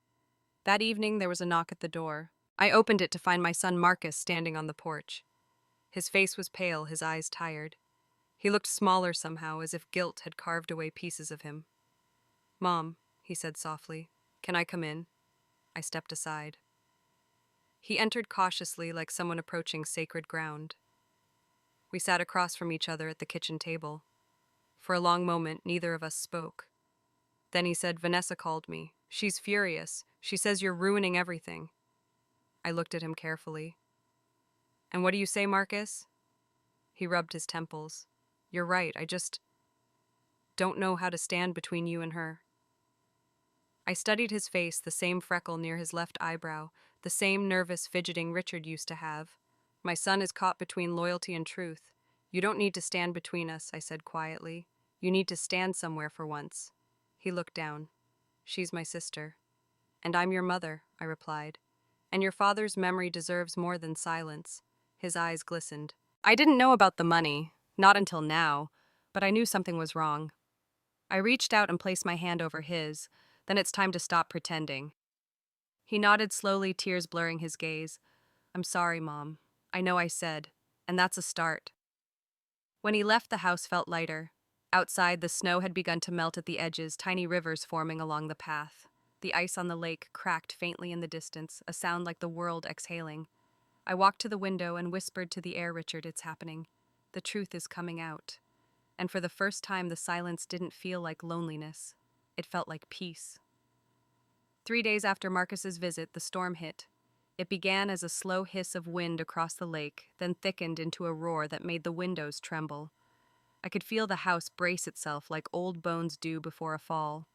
Speaker 1: That evening, there was a knock at the door. I opened it to find my son Marcus standing on the porch. His face was pale, his eyes tired. He looked smaller somehow, as if guilt had carved away pieces of him. "Mom," he said softly, "can I come in?" I stepped aside. He entered cautiously, like someone approaching sacred ground. We sat across from each other at the kitchen table. For a long moment, neither of us spoke. Then he said, "Vanessa called me. She's furious. She says you're ruining everything." I looked at him carefully. "And what do you say, Marcus?" He rubbed his temples. "You're right. I just don't know how to stand between you and her." I studied his face, the same freckle near his left eyebrow, the same nervous fidgeting Richard used to have. "My son is caught between loyalty and truth. You don't need to stand between us," I said quietly. "You need to stand somewhere for once." He looked down. "She's my sister." "And I'm your mother," I replied. "And your father's memory deserves more than silence." His eyes glistened. I didn't know about the money, not until now, but I knew something was wrong. I reached out and placed my hand over his. "Then it's time to stop pretending." He nodded slowly, tears blurring his gaze. "I'm sorry, Mom. I know I said, and that's a start." When he left, the house felt lighter. Outside, the snow had begun to melt at the edges, tiny rivers forming along the path. The ice on the lake cracked faintly in the distance, a sound like the world exhaling. I walked to the window and whispered to the air, "Richard, it's happening. The truth is coming out." And for the first time, the silence didn't feel like loneliness. It felt like peace. 3 days after Marcus's visit, the storm hit. It began as a slow hiss of wind across the lake, then thickened into a roar that made the windows tremble. I could feel the house brace itself like old bones do before a fall.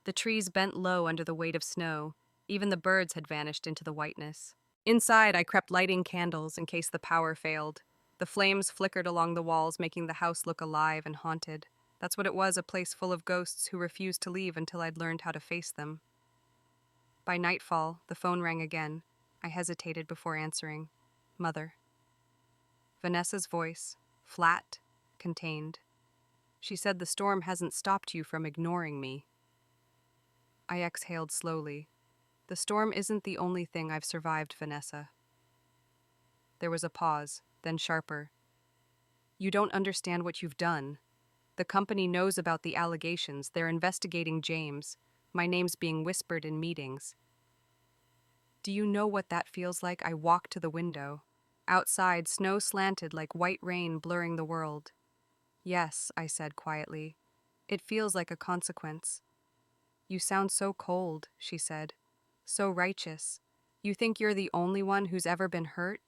Speaker 1: The trees bent low under the weight of snow. Even the birds had vanished into the whiteness. Inside, I crept, lighting candles in case the power failed. The flames flickered along the walls, making the house look alive and haunted. That's what it was, a place full of ghosts who refused to leave until I'd learned how to face them. By nightfall, the phone rang again. I hesitated before answering. "Mother." Vanessa's voice, flat, contained. She said, "The storm hasn't stopped you from ignoring me." I exhaled slowly. "The storm isn't the only thing I've survived, Vanessa." There was a pause, then sharper. "You don't understand what you've done. The company knows about the allegations. They're investigating James. My name's being whispered in meetings." "Do you know what that feels like?" I walked to the window. Outside, snow slanted like white rain, blurring the world. "Yes," I said quietly. "It feels like a consequence." "You sound so cold," she said. "So righteous. You think you're the only one who's ever been hurt?"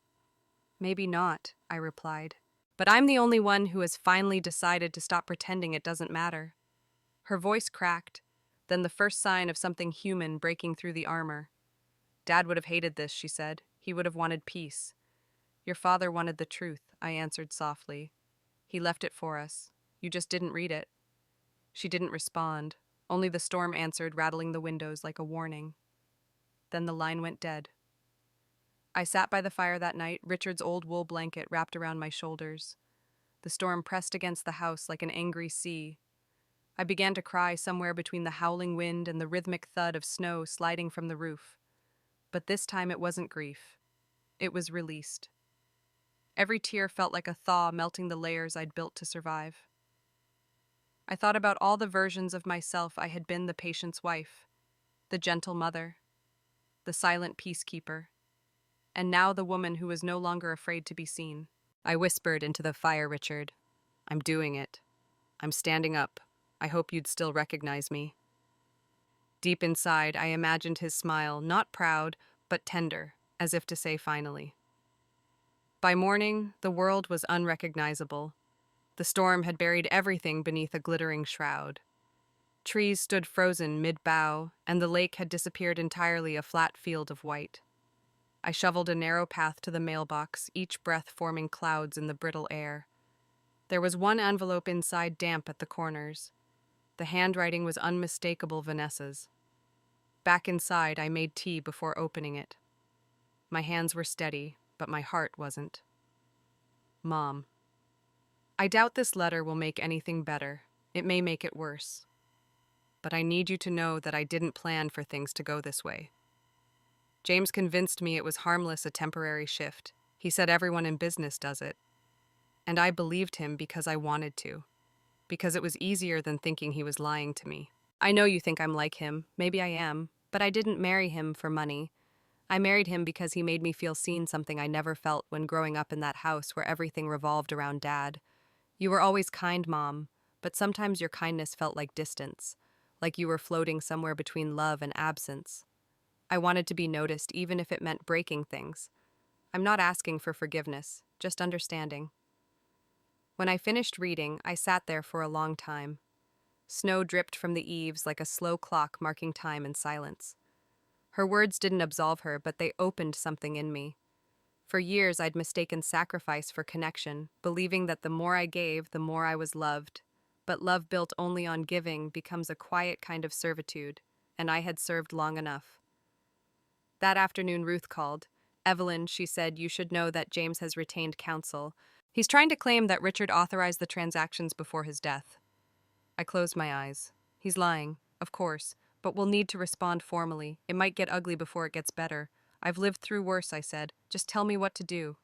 Speaker 1: "Maybe not," I replied. "But I'm the only one who has finally decided to stop pretending it doesn't matter." Her voice cracked, then the first sign of something human breaking through the armor. Dad would have hated this, she said. He would have wanted peace. Your father wanted the truth, I answered softly. He left it for us. You just didn't read it. She didn't respond. Only the storm answered, rattling the windows like a warning. Then the line went dead. I sat by the fire that night, Richard's old wool blanket wrapped around my shoulders. The storm pressed against the house like an angry sea. I began to cry somewhere between the howling wind and the rhythmic thud of snow sliding from the roof. But this time it wasn't grief. It was released. Every tear felt like a thaw melting the layers I'd built to survive. I thought about all the versions of myself I had been: the patient's wife, the gentle mother, the silent peacekeeper, and now the woman who was no longer afraid to be seen. I whispered into the fire, Richard. I'm doing it. I'm standing up. I hope you'd still recognize me. Deep inside, I imagined his smile, not proud, but tender, as if to say finally. By morning, the world was unrecognizable. The storm had buried everything beneath a glittering shroud. Trees stood frozen mid-bough, and the lake had disappeared entirely, a flat field of white. I shoveled a narrow path to the mailbox, each breath forming clouds in the brittle air. There was one envelope inside, damp at the corners. The handwriting was unmistakable Vanessa's. Back inside, I made tea before opening it. My hands were steady, but my heart wasn't. Mom. I doubt this letter will make anything better. It may make it worse. But I need you to know that I didn't plan for things to go this way. James convinced me it was harmless, a temporary shift. He said everyone in business does it. And I believed him because I wanted to. Because it was easier than thinking he was lying to me. I know you think I'm like him. Maybe I am. But I didn't marry him for money. I married him because he made me feel seen, something I never felt when growing up in that house where everything revolved around Dad. You were always kind, Mom, but sometimes your kindness felt like distance, like you were floating somewhere between love and absence. I wanted to be noticed, even if it meant breaking things. I'm not asking for forgiveness, just understanding. When I finished reading, I sat there for a long time. Snow dripped from the eaves like a slow clock marking time in silence. Her words didn't absolve her, but they opened something in me. For years, I'd mistaken sacrifice for connection, believing that the more I gave, the more I was loved. But love built only on giving becomes a quiet kind of servitude, and I had served long enough. That afternoon, Ruth called. Evelyn, she said, you should know that James has retained counsel. He's trying to claim that Richard authorized the transactions before his death. I closed my eyes. He's lying, of course, but we'll need to respond formally. It might get ugly before it gets better. I've lived through worse, I said. Just tell me what to do.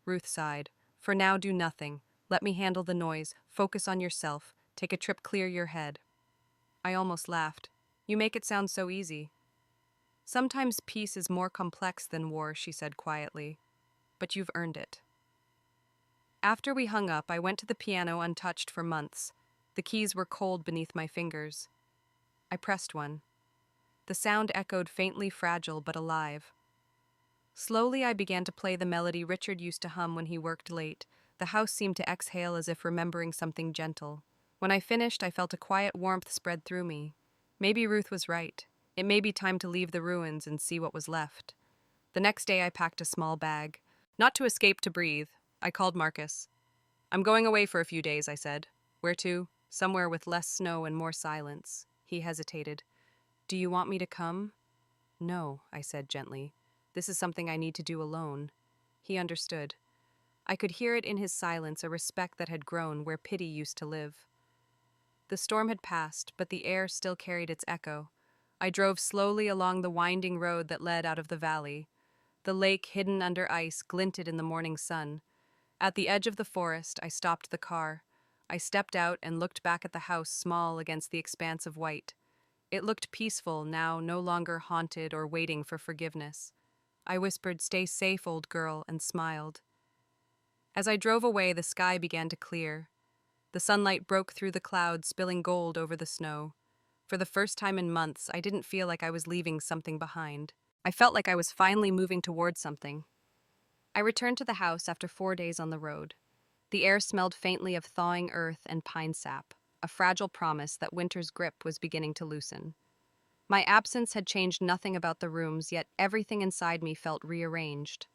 Speaker 1: Ruth sighed. For now, do nothing. Let me handle the noise. Focus on yourself. Take a trip, clear your head. I almost laughed. You make it sound so easy. Sometimes peace is more complex than war, she said quietly. But you've earned it. After we hung up, I went to the piano untouched for months. The keys were cold beneath my fingers. I pressed one. The sound echoed, faintly fragile but alive. Slowly, I began to play the melody Richard used to hum when he worked late. The house seemed to exhale as if remembering something gentle. When I finished, I felt a quiet warmth spread through me. Maybe Ruth was right. It may be time to leave the ruins and see what was left. The next day, I packed a small bag. Not to escape, to breathe. I called Marcus. I'm going away for a few days, I said. Where to? Somewhere with less snow and more silence. He hesitated. Do you want me to come? No, I said gently. This is something I need to do alone. He understood. I could hear it in his silence, a respect that had grown where pity used to live. The storm had passed, but the air still carried its echo. I drove slowly along the winding road that led out of the valley. The lake, hidden under ice, glinted in the morning sun. At the edge of the forest, I stopped the car. I stepped out and looked back at the house, small against the expanse of white. It looked peaceful now, no longer haunted or waiting for forgiveness. I whispered, "Stay safe, old girl," and smiled. As I drove away, the sky began to clear. The sunlight broke through the clouds, spilling gold over the snow. For the first time in months, I didn't feel like I was leaving something behind. I felt like I was finally moving towards something. I returned to the house after 4 days on the road. The air smelled faintly of thawing earth and pine sap, a fragile promise that winter's grip was beginning to loosen. My absence had changed nothing about the rooms, yet everything inside me felt rearranged.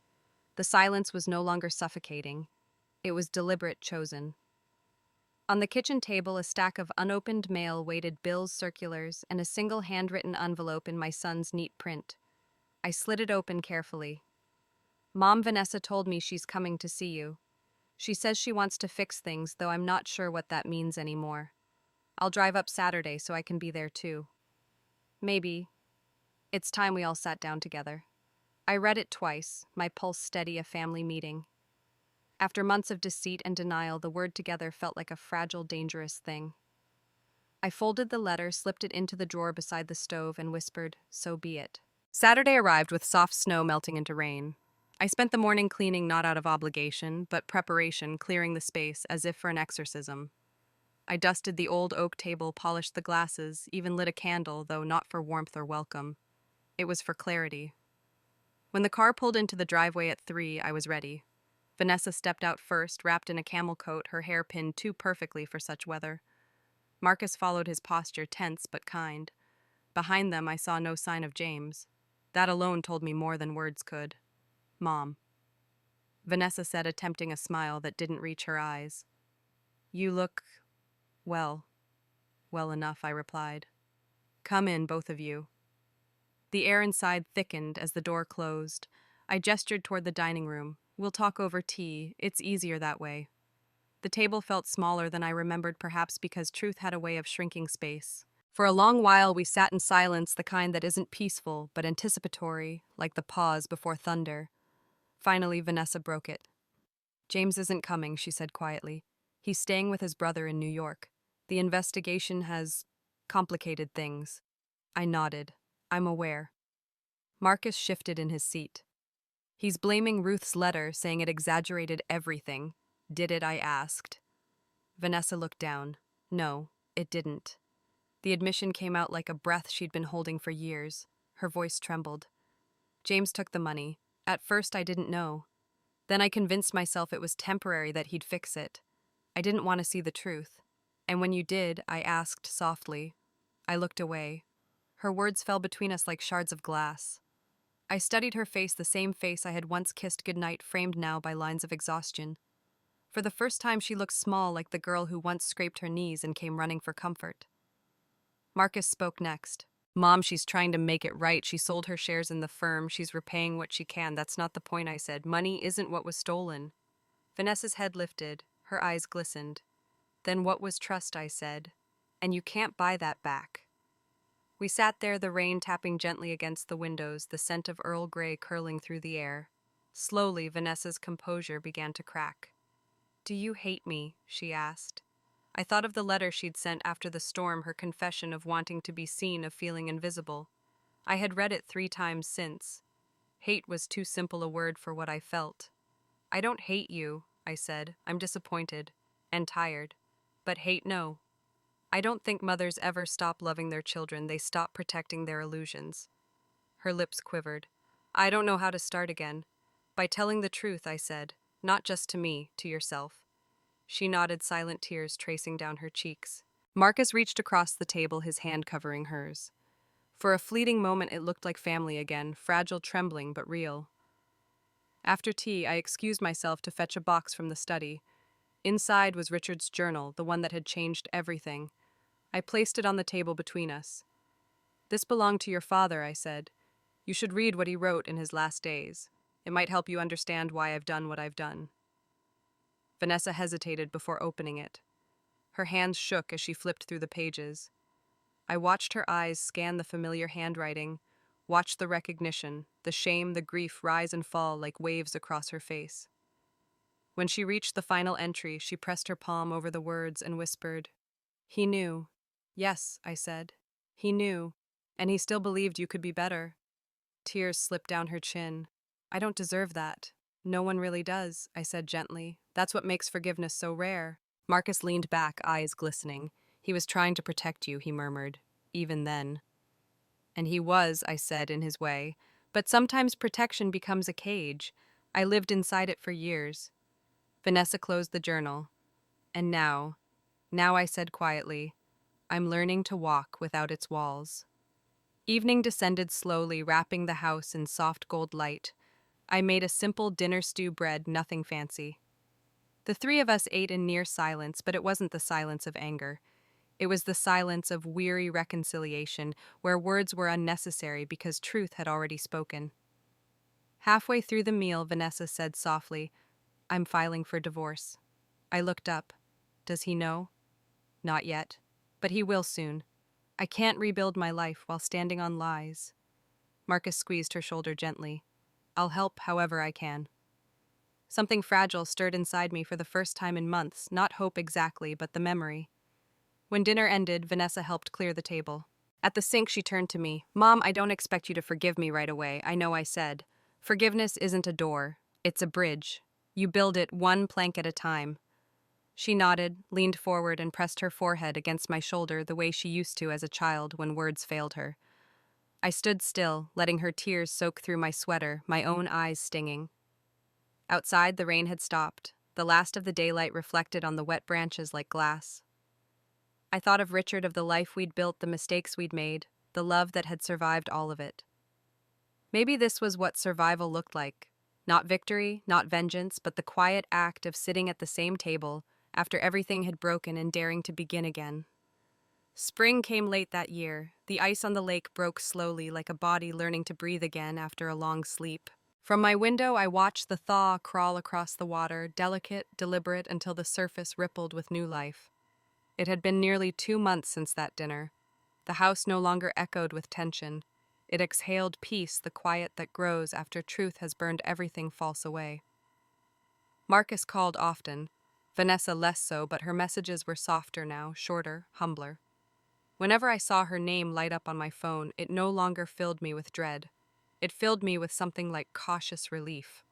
Speaker 1: The silence was no longer suffocating. It was deliberate, chosen. On the kitchen table, a stack of unopened mail waited, bills, circulars, and a single handwritten envelope in my son's neat print. I slid it open carefully. Mom, Vanessa told me she's coming to see you. She says she wants to fix things, though I'm not sure what that means anymore. I'll drive up Saturday so I can be there too. Maybe. It's time we all sat down together. I read it twice, my pulse steady, a family meeting. After months of deceit and denial, the word together felt like a fragile, dangerous thing. I folded the letter, slipped it into the drawer beside the stove, and whispered, "So be it." Saturday arrived with soft snow melting into rain. I spent the morning cleaning, not out of obligation, but preparation, clearing the space as if for an exorcism. I dusted the old oak table, polished the glasses, even lit a candle, though not for warmth or welcome. It was for clarity. When the car pulled into the driveway at 3, I was ready. Vanessa stepped out first, wrapped in a camel coat, her hair pinned too perfectly for such weather. Marcus followed, his posture tense but kind. Behind them, I saw no sign of James. That alone told me more than words could. "Mom," Vanessa said, attempting a smile that didn't reach her eyes. "You look, well, well enough," I replied. "Come in, both of you." The air inside thickened as the door closed. I gestured toward the dining room. "We'll talk over tea. It's easier that way." The table felt smaller than I remembered, perhaps because truth had a way of shrinking space. For a long while we sat in silence, the kind that isn't peaceful but anticipatory, like the pause before thunder. Finally, Vanessa broke it. "James isn't coming," she said quietly. "He's staying with his brother in New York. The investigation has complicated things." I nodded. "I'm aware." Marcus shifted in his seat. "He's blaming Ruth's letter, saying it exaggerated everything." "Did it?" I asked. Vanessa looked down. "No, it didn't." The admission came out like a breath she'd been holding for years. Her voice trembled. "James took the money. At first I didn't know. Then I convinced myself it was temporary, that he'd fix it. I didn't want to see the truth. And when you did," I asked softly. I looked away. Her words fell between us like shards of glass. I studied her face, the same face I had once kissed goodnight, framed now by lines of exhaustion. For the first time she looked small, like the girl who once scraped her knees and came running for comfort. Marcus spoke next. "Mom, she's trying to make it right. She sold her shares in the firm. She's repaying what she can." "That's not the point," I said. "Money isn't what was stolen." Vanessa's head lifted. Her eyes glistened. "Then what was trust?" I said. "And you can't buy that back." We sat there, the rain tapping gently against the windows, the scent of Earl Grey curling through the air. Slowly, Vanessa's composure began to crack. "Do you hate me?" she asked. I thought of the letter she'd sent after the storm, her confession of wanting to be seen, of feeling invisible. I had read it 3 times since. Hate was too simple a word for what I felt. "I don't hate you," I said. "I'm disappointed. And tired. But hate, no. I don't think mothers ever stop loving their children. They stop protecting their illusions." Her lips quivered. "I don't know how to start again." "By telling the truth," I said. "Not just to me, to yourself." She nodded, silent tears tracing down her cheeks. Marcus reached across the table, his hand covering hers. For a fleeting moment it looked like family again, fragile, trembling, but real. After tea, I excused myself to fetch a box from the study. Inside was Richard's journal, the one that had changed everything. I placed it on the table between us. "This belonged to your father," I said. "You should read what he wrote in his last days. It might help you understand why I've done what I've done." Vanessa hesitated before opening it. Her hands shook as she flipped through the pages. I watched her eyes scan the familiar handwriting, watched the recognition, the shame, the grief rise and fall like waves across her face. When she reached the final entry, she pressed her palm over the words and whispered, "He knew." "Yes," I said. "He knew. And he still believed you could be better." Tears slipped down her chin. "I don't deserve that." "No one really does," I said gently. "That's what makes forgiveness so rare." Marcus leaned back, eyes glistening. "He was trying to protect you," he murmured. "Even then." "And he was," I said in his way. "But sometimes protection becomes a cage. I lived inside it for years." Vanessa closed the journal. "And now," I said quietly, "I'm learning to walk without its walls." Evening descended slowly, wrapping the house in soft gold light. I made a simple dinner stew bread, nothing fancy. The three of us ate in near silence, but it wasn't the silence of anger. It was the silence of weary reconciliation, where words were unnecessary because truth had already spoken. Halfway through the meal, Vanessa said softly, "I'm filing for divorce." I looked up. Does he know? Not yet. But he will soon. I can't rebuild my life while standing on lies. Marcus squeezed her shoulder gently. I'll help however I can. Something fragile stirred inside me for the first time in months, not hope exactly, but the memory. When dinner ended, Vanessa helped clear the table. At the sink, she turned to me. Mom, I don't expect you to forgive me right away. I know I said. Forgiveness isn't a door. It's a bridge. You build it one plank at a time. She nodded, leaned forward, and pressed her forehead against my shoulder the way she used to as a child when words failed her. I stood still, letting her tears soak through my sweater, my own eyes stinging. Outside, the rain had stopped, the last of the daylight reflected on the wet branches like glass. I thought of Richard, of the life we'd built, the mistakes we'd made, the love that had survived all of it. Maybe this was what survival looked like. Not victory, not vengeance, but the quiet act of sitting at the same table after everything had broken and daring to begin again. Spring came late that year. The ice on the lake broke slowly, like a body learning to breathe again after a long sleep. From my window, I watched the thaw crawl across the water, delicate, deliberate, until the surface rippled with new life. It had been nearly 2 months since that dinner. The house no longer echoed with tension. It exhaled peace, the quiet that grows after truth has burned everything false away. Marcus called often. Vanessa less so, but her messages were softer now, shorter, humbler. Whenever I saw her name light up on my phone, it no longer filled me with dread. It filled me with something like cautious relief.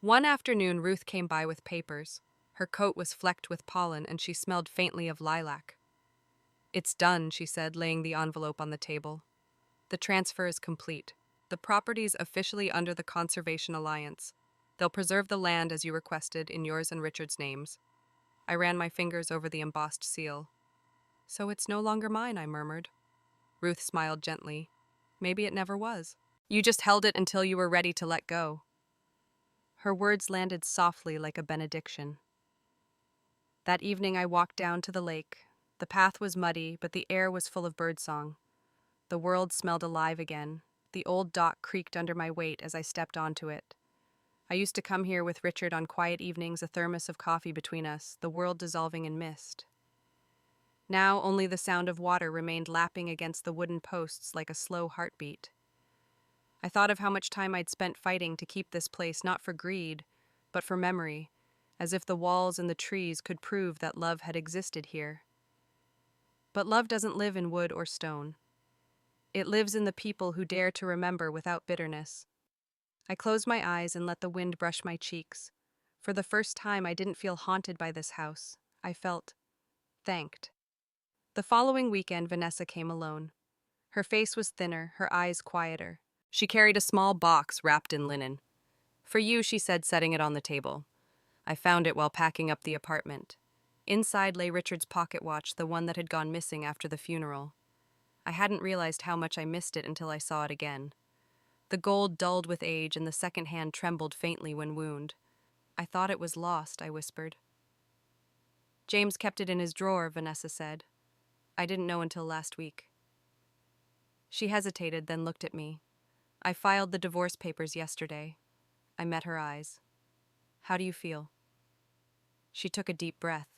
Speaker 1: One afternoon, Ruth came by with papers. Her coat was flecked with pollen, and she smelled faintly of lilac. It's done, she said, laying the envelope on the table. The transfer is complete. The property's officially under the Conservation Alliance. They'll preserve the land as you requested, in yours and Richard's names. I ran my fingers over the embossed seal. So it's no longer mine, I murmured. Ruth smiled gently. Maybe it never was. You just held it until you were ready to let go. Her words landed softly like a benediction. That evening I walked down to the lake. The path was muddy, but the air was full of birdsong. The world smelled alive again. The old dock creaked under my weight as I stepped onto it. I used to come here with Richard on quiet evenings, a thermos of coffee between us, the world dissolving in mist. Now only the sound of water remained lapping against the wooden posts like a slow heartbeat. I thought of how much time I'd spent fighting to keep this place not for greed, but for memory, as if the walls and the trees could prove that love had existed here. But love doesn't live in wood or stone. It lives in the people who dare to remember without bitterness. I closed my eyes and let the wind brush my cheeks. For the first time, I didn't feel haunted by this house. I felt thanked. The following weekend, Vanessa came alone. Her face was thinner, her eyes quieter. She carried a small box wrapped in linen. For you, she said, setting it on the table. I found it while packing up the apartment. Inside lay Richard's pocket watch, the one that had gone missing after the funeral. I hadn't realized how much I missed it until I saw it again. The gold dulled with age, and the second hand trembled faintly when wound. I thought it was lost, I whispered. James kept it in his drawer, Vanessa said. I didn't know until last week. She hesitated, then looked at me. I filed the divorce papers yesterday. I met her eyes. How do you feel? She took a deep breath.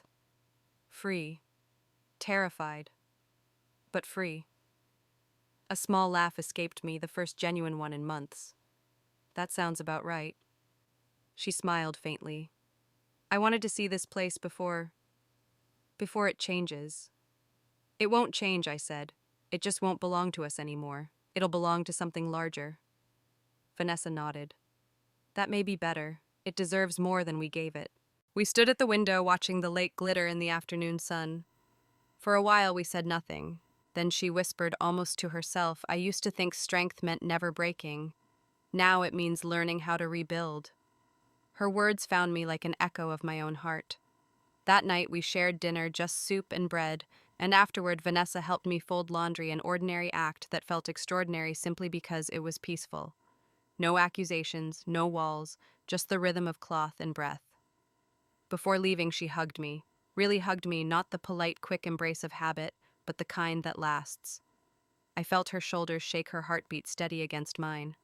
Speaker 1: Free. Terrified. But free. A small laugh escaped me, the first genuine one in months. That sounds about right. She smiled faintly. I wanted to see this place before it changes. It won't change, I said. It just won't belong to us anymore. It'll belong to something larger. Vanessa nodded. That may be better. It deserves more than we gave it. We stood at the window watching the lake glitter in the afternoon sun. For a while we said nothing. Then she whispered almost to herself, I used to think strength meant never breaking. Now it means learning how to rebuild. Her words found me like an echo of my own heart. That night we shared dinner, just soup and bread, And afterward, Vanessa helped me fold laundry, an ordinary act that felt extraordinary simply because it was peaceful. No accusations, no walls, just the rhythm of cloth and breath. Before leaving, she hugged me. Really hugged me, not the polite, quick embrace of habit, but the kind that lasts. I felt her shoulders shake, her heartbeat steady against mine.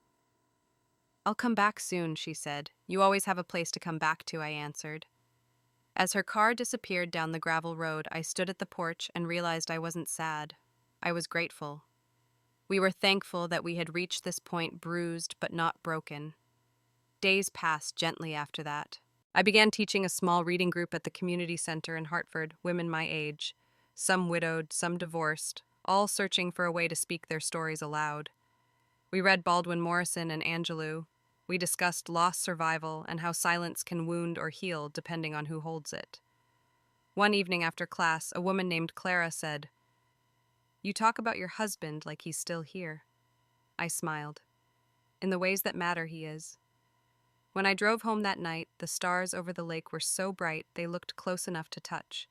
Speaker 1: "I'll come back soon," she said. "You always have a place to come back to," I answered. As her car disappeared down the gravel road, I stood at the porch and realized I wasn't sad. I was grateful. We were thankful that we had reached this point bruised but not broken. Days passed gently after that. I began teaching a small reading group at the community center in Hartford, women my age, some widowed, some divorced, all searching for a way to speak their stories aloud. We read Baldwin Morrison and Angelou. We discussed loss survival and how silence can wound or heal depending on who holds it. One evening after class, a woman named Clara said, "You talk about your husband like he's still here." I smiled. "In the ways that matter, he is." When I drove home that night, the stars over the lake were so bright they looked close enough to touch.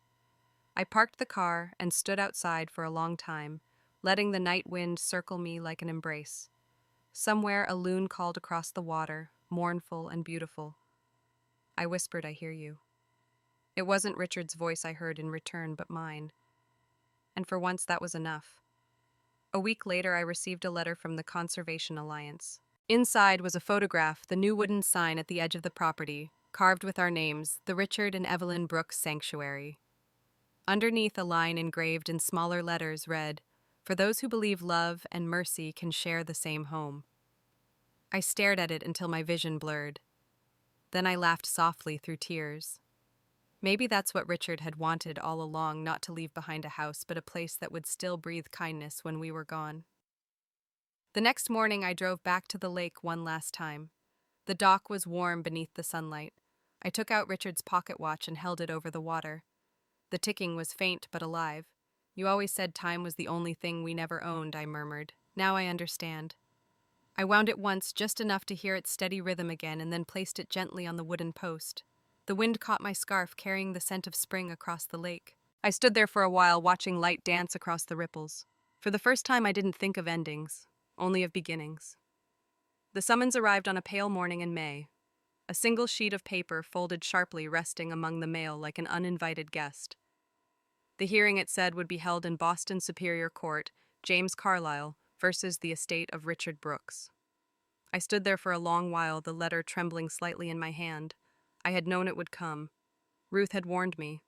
Speaker 1: I parked the car and stood outside for a long time, letting the night wind circle me like an embrace. Somewhere a loon called across the water, mournful and beautiful. I whispered, "I hear you." It wasn't Richard's voice I heard in return, but mine. And for once that was enough. A week later, I received a letter from the Conservation Alliance. Inside was a photograph, the new wooden sign at the edge of the property, carved with our names, the Richard and Evelyn Brooks Sanctuary. Underneath, a line engraved in smaller letters read, "For those who believe love and mercy can share the same home." I stared at it until my vision blurred. Then I laughed softly through tears. Maybe that's what Richard had wanted all along, not to leave behind a house, but a place that would still breathe kindness when we were gone. The next morning, I drove back to the lake one last time. The dock was warm beneath the sunlight. I took out Richard's pocket watch and held it over the water. The ticking was faint but alive. "You always said time was the only thing we never owned," I murmured. "Now I understand." I wound it once, just enough to hear its steady rhythm again, and then placed it gently on the wooden post. The wind caught my scarf, carrying the scent of spring across the lake. I stood there for a while, watching light dance across the ripples. For the first time, I didn't think of endings, only of beginnings. The summons arrived on a pale morning in May. A single sheet of paper folded sharply resting among the mail like an uninvited guest. The hearing, it said, would be held in Boston Superior Court, James Carlisle versus the estate of Richard Brooks. I stood there for a long while, the letter trembling slightly in my hand. I had known it would come. Ruth had warned me.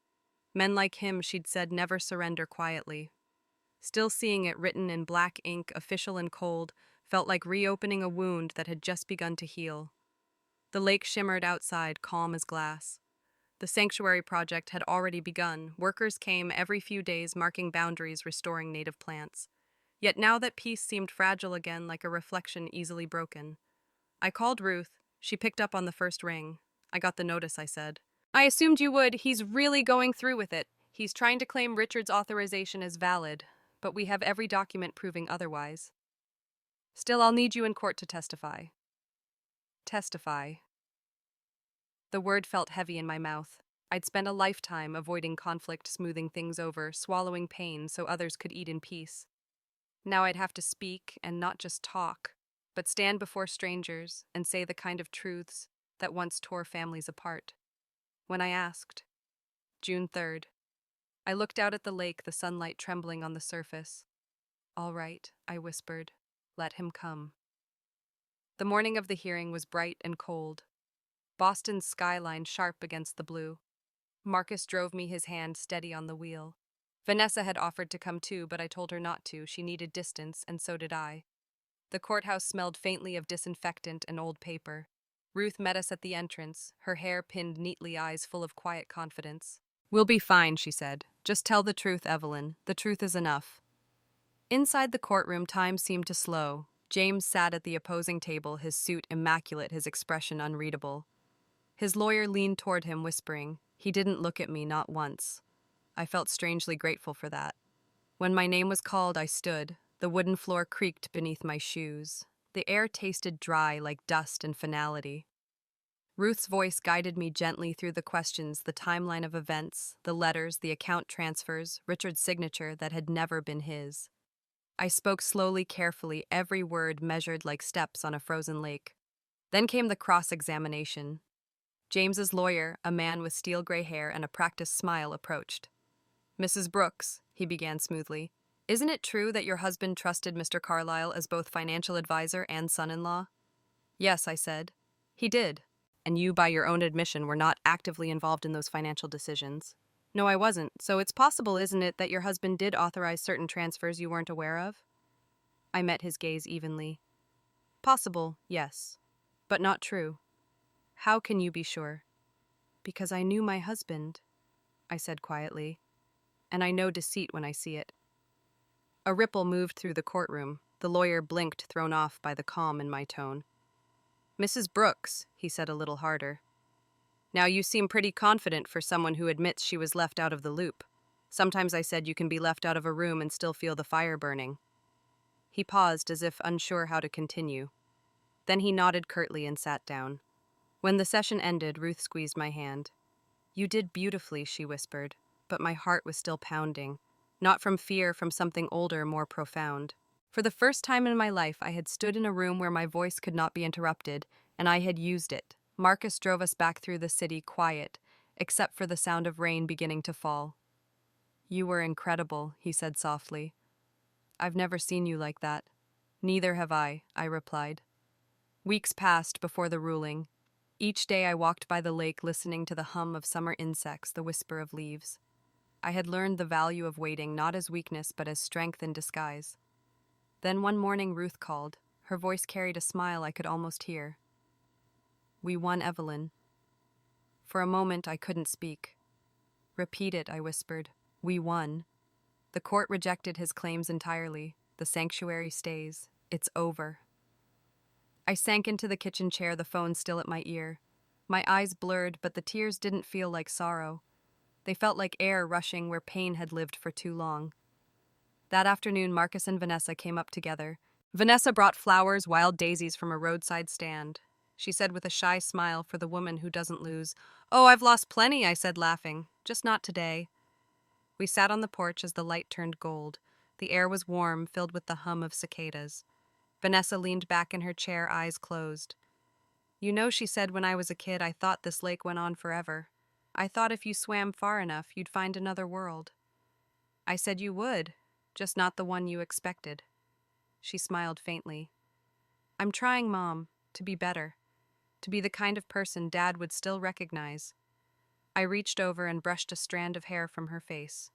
Speaker 1: Men like him, she'd said, never surrender quietly. Still seeing it written in black ink, official and cold, felt like reopening a wound that had just begun to heal. The lake shimmered outside, calm as glass. The sanctuary project had already begun. Workers came every few days, marking boundaries, restoring native plants. Yet now that peace seemed fragile again, like a reflection easily broken. I called Ruth. She picked up on the first ring. "I got the notice," I said. "I assumed you would. He's really going through with it. He's trying to claim Richard's authorization as valid, but we have every document proving otherwise. Still, I'll need you in court to testify." Testify. The word felt heavy in my mouth. I'd spent a lifetime avoiding conflict, smoothing things over, swallowing pain so others could eat in peace. Now I'd have to speak, and not just talk, but stand before strangers and say the kind of truths that once tore families apart. When I asked, June 3rd, I looked out at the lake, the sunlight trembling on the surface. "All right," I whispered. "Let him come." The morning of the hearing was bright and cold. Boston's skyline sharp against the blue. Marcus drove me, his hand steady on the wheel. Vanessa had offered to come too, but I told her not to. She needed distance, and so did I. The courthouse smelled faintly of disinfectant and old paper. Ruth met us at the entrance, her hair pinned neatly, eyes full of quiet confidence. "We'll be fine," she said. "Just tell the truth, Evelyn. The truth is enough." Inside the courtroom, time seemed to slow. James sat at the opposing table, his suit immaculate, his expression unreadable. His lawyer leaned toward him, whispering. He didn't look at me, not once. I felt strangely grateful for that. When my name was called, I stood. The wooden floor creaked beneath my shoes. The air tasted dry, like dust and finality. Ruth's voice guided me gently through the questions, the timeline of events, the letters, the account transfers, Richard's signature that had never been his. I spoke slowly, carefully, every word measured like steps on a frozen lake. Then came the cross-examination. James's lawyer, a man with steel-gray hair and a practiced smile, approached. "Mrs. Brooks," he began smoothly, "isn't it true that your husband trusted Mr. Carlyle as both financial advisor and son-in-law?" "Yes," I said. "He did. And you, by your own admission, were not actively involved in those financial decisions." "No, I wasn't. So it's possible, isn't it, that your husband did authorize certain transfers you weren't aware of?" I met his gaze evenly. "Possible, yes. But not true." "How can you be sure?" "Because I knew my husband," I said quietly, "and I know deceit when I see it." A ripple moved through the courtroom. The lawyer blinked, thrown off by the calm in my tone. "Mrs. Brooks," he said a little harder. "Now you seem pretty confident for someone who admits she was left out of the loop. Sometimes I said you can be left out of a room and still feel the fire burning." He paused as if unsure how to continue. Then he nodded curtly and sat down. When the session ended, Ruth squeezed my hand. "You did beautifully," she whispered, but my heart was still pounding. Not from fear, from something older, more profound. For the first time in my life, I had stood in a room where my voice could not be interrupted, and I had used it. Marcus drove us back through the city, quiet, except for the sound of rain beginning to fall. "You were incredible," he said softly. "I've never seen you like that." "Neither have I replied. Weeks passed before the ruling. Each day I walked by the lake, listening to the hum of summer insects, the whisper of leaves. I had learned the value of waiting, not as weakness, but as strength in disguise. Then one morning Ruth called. Her voice carried a smile I could almost hear. "We won, Evelyn." For a moment I couldn't speak. "Repeat it," I whispered. "We won. The court rejected his claims entirely. The sanctuary stays. It's over." I sank into the kitchen chair, the phone still at my ear. My eyes blurred, but the tears didn't feel like sorrow. They felt like air rushing where pain had lived for too long. That afternoon, Marcus and Vanessa came up together. Vanessa brought flowers, wild daisies from a roadside stand. She said with a shy smile for the woman who doesn't lose. "Oh, I've lost plenty," I said, laughing. "Just not today." We sat on the porch as the light turned gold. The air was warm, filled with the hum of cicadas. Vanessa leaned back in her chair, eyes closed. "You know," she said, "when I was a kid, I thought this lake went on forever. I thought if you swam far enough, you'd find another world." I said you would, just not the one you expected. She smiled faintly. "I'm trying, Mom, to be better, to be the kind of person Dad would still recognize." I reached over and brushed a strand of hair from her face.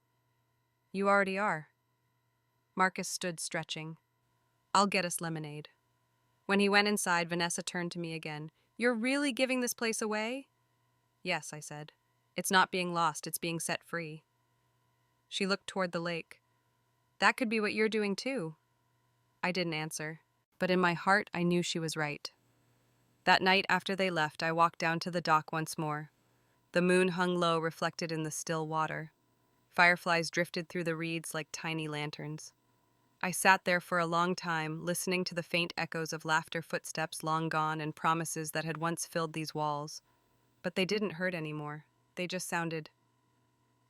Speaker 1: "You already are." Marcus stood stretching. "I'll get us lemonade." When he went inside, Vanessa turned to me again. "You're really giving this place away?" "Yes," I said. "It's not being lost, it's being set free." She looked toward the lake. "That could be what you're doing too." I didn't answer, but in my heart I knew she was right. That night after they left, I walked down to the dock once more. The moon hung low, reflected in the still water. Fireflies drifted through the reeds like tiny lanterns. I sat there for a long time, listening to the faint echoes of laughter, footsteps long gone, and promises that had once filled these walls. But they didn't hurt anymore. They just sounded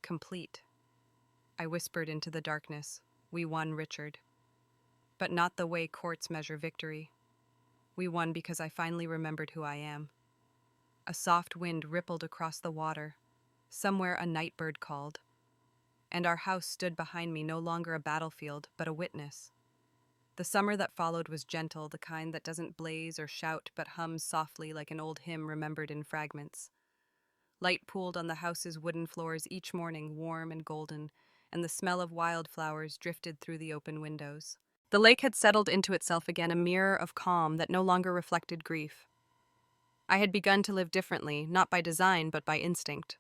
Speaker 1: complete. I whispered into the darkness. We won, Richard. But not the way courts measure victory. We won because I finally remembered who I am. A soft wind rippled across the water. Somewhere a night bird called. And our house stood behind me, no longer a battlefield, but a witness. The summer that followed was gentle, the kind that doesn't blaze or shout, but hums softly like an old hymn remembered in fragments. Light pooled on the house's wooden floors each morning, warm and golden, and the smell of wildflowers drifted through the open windows. The lake had settled into itself again, a mirror of calm that no longer reflected grief. I had begun to live differently, not by design, but by instinct.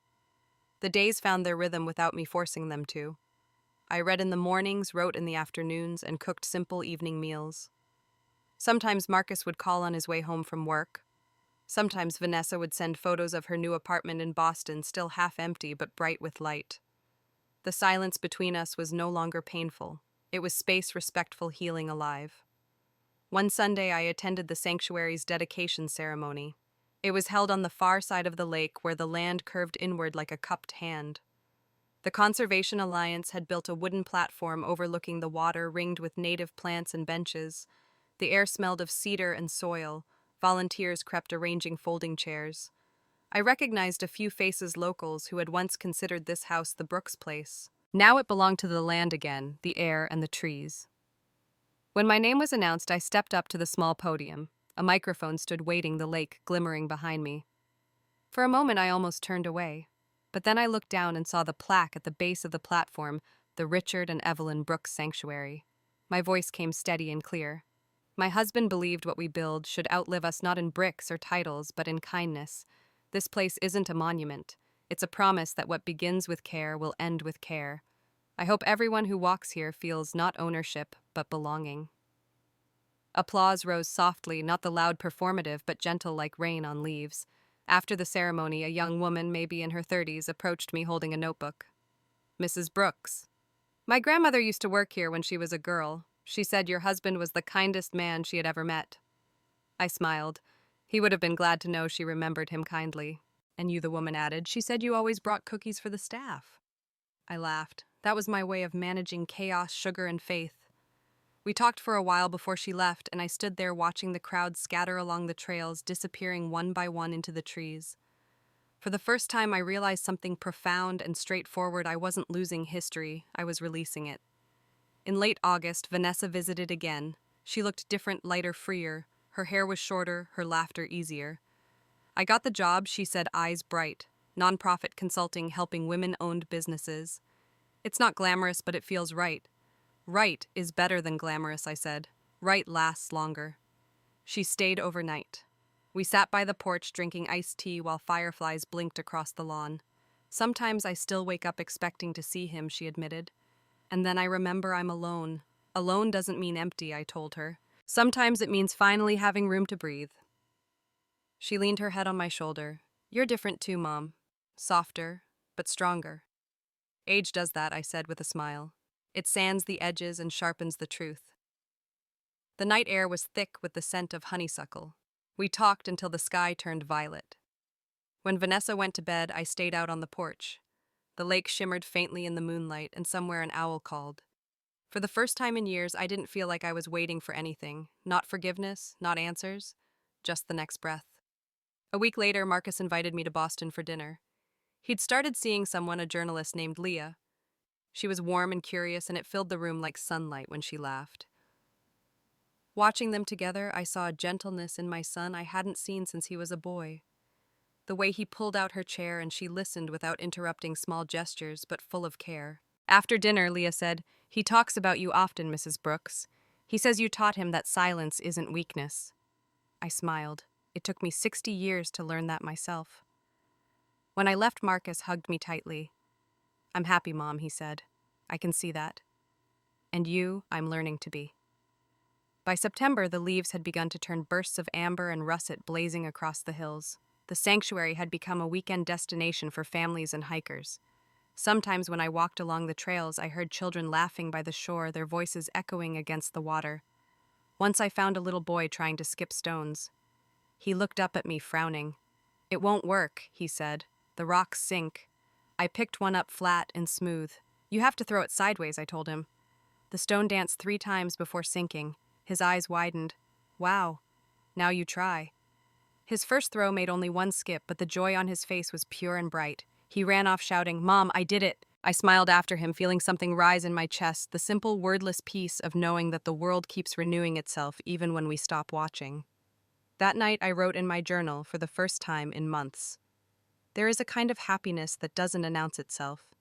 Speaker 1: The days found their rhythm without me forcing them to. I read in the mornings, wrote in the afternoons, and cooked simple evening meals. Sometimes Marcus would call on his way home from work. Sometimes Vanessa would send photos of her new apartment in Boston, still half empty but bright with light. The silence between us was no longer painful. It was space, respectful, healing, alive. One Sunday I attended the sanctuary's dedication ceremony. It was held on the far side of the lake where the land curved inward like a cupped hand. The Conservation Alliance had built a wooden platform overlooking the water ringed with native plants and benches. The air smelled of cedar and soil. Volunteers crept arranging folding chairs. I recognized a few faces locals who had once considered this house the Brooks place. Now it belonged to the land again, the air and the trees. When my name was announced, I stepped up to the small podium. A microphone stood waiting, the lake glimmering behind me. For a moment, I almost turned away. But then I looked down and saw the plaque at the base of the platform, the Richard and Evelyn Brooks Sanctuary. My voice came steady and clear. My husband believed what we build should outlive us not in bricks or titles, but in kindness. This place isn't a monument. It's a promise that what begins with care will end with care. I hope everyone who walks here feels not ownership, but belonging. Applause rose softly, not the loud performative, but gentle like rain on leaves. After the ceremony, a young woman, maybe in her 30s, approached me holding a notebook. "Mrs. Brooks. My grandmother used to work here when she was a girl. She said your husband was the kindest man she had ever met." I smiled. He would have been glad to know she remembered him kindly. "And you," the woman added, "she said you always brought cookies for the staff." I laughed. That was my way of managing chaos, sugar, and faith. We talked for a while before she left, and I stood there watching the crowd scatter along the trails, disappearing one by one into the trees. For the first time, I realized something profound and straightforward. I wasn't losing history, I was releasing it. In late August, Vanessa visited again. She looked different, lighter, freer. Her hair was shorter, her laughter easier. "I got the job," she said, eyes bright. "Nonprofit consulting, helping women-owned businesses. It's not glamorous, but it feels right." "Right is better than glamorous," I said. "Right lasts longer." She stayed overnight. We sat by the porch drinking iced tea while fireflies blinked across the lawn. "Sometimes I still wake up expecting to see him," she admitted. "And then I remember I'm alone." "Alone doesn't mean empty," I told her. "Sometimes it means finally having room to breathe." She leaned her head on my shoulder. "You're different too, Mom. Softer, but stronger." "Age does that," I said with a smile. "It sands the edges and sharpens the truth." The night air was thick with the scent of honeysuckle. We talked until the sky turned violet. When Vanessa went to bed, I stayed out on the porch. The lake shimmered faintly in the moonlight, and somewhere an owl called. For the first time in years, I didn't feel like I was waiting for anything. Not forgiveness, not answers, just the next breath. A week later, Marcus invited me to Boston for dinner. He'd started seeing someone, a journalist named Leah. She was warm and curious, and it filled the room like sunlight when she laughed. Watching them together, I saw a gentleness in my son I hadn't seen since he was a boy. The way he pulled out her chair and she listened without interrupting, small gestures, but full of care. After dinner, Leah said, "He talks about you often, Mrs. Brooks. He says you taught him that silence isn't weakness." I smiled. It took me 60 years to learn that myself. When I left, Marcus hugged me tightly. "I'm happy, Mom," he said. "I can see that. And you, I'm learning to be." By September, the leaves had begun to turn bursts of amber and russet blazing across the hills. The sanctuary had become a weekend destination for families and hikers. Sometimes when I walked along the trails, I heard children laughing by the shore, their voices echoing against the water. Once I found a little boy trying to skip stones. He looked up at me, frowning. "It won't work," he said. "The rocks sink." I picked one up flat and smooth. "You have to throw it sideways," I told him. The stone danced 3 times before sinking. His eyes widened. "Wow. Now you try." His first throw made only 1 skip, but the joy on his face was pure and bright. He ran off shouting, "Mom, I did it." I smiled after him, feeling something rise in my chest, the simple, wordless peace of knowing that the world keeps renewing itself even when we stop watching. That night, I wrote in my journal for the first time in months. There is a kind of happiness that doesn't announce itself.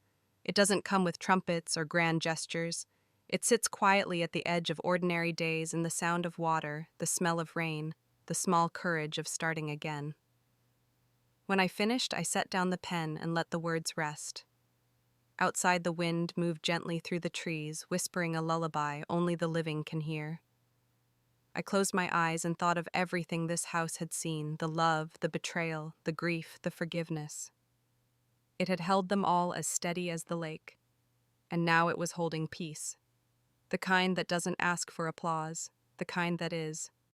Speaker 1: It doesn't come with trumpets or grand gestures. It sits quietly at the edge of ordinary days in the sound of water, the smell of rain, the small courage of starting again. When I finished, I set down the pen and let the words rest. Outside, the wind moved gently through the trees, whispering a lullaby only the living can hear. I closed my eyes and thought of everything this house had seen, the love, the betrayal, the grief, the forgiveness. It had held them all as steady as the lake, and now it was holding peace. The kind that doesn't ask for applause, the kind that is.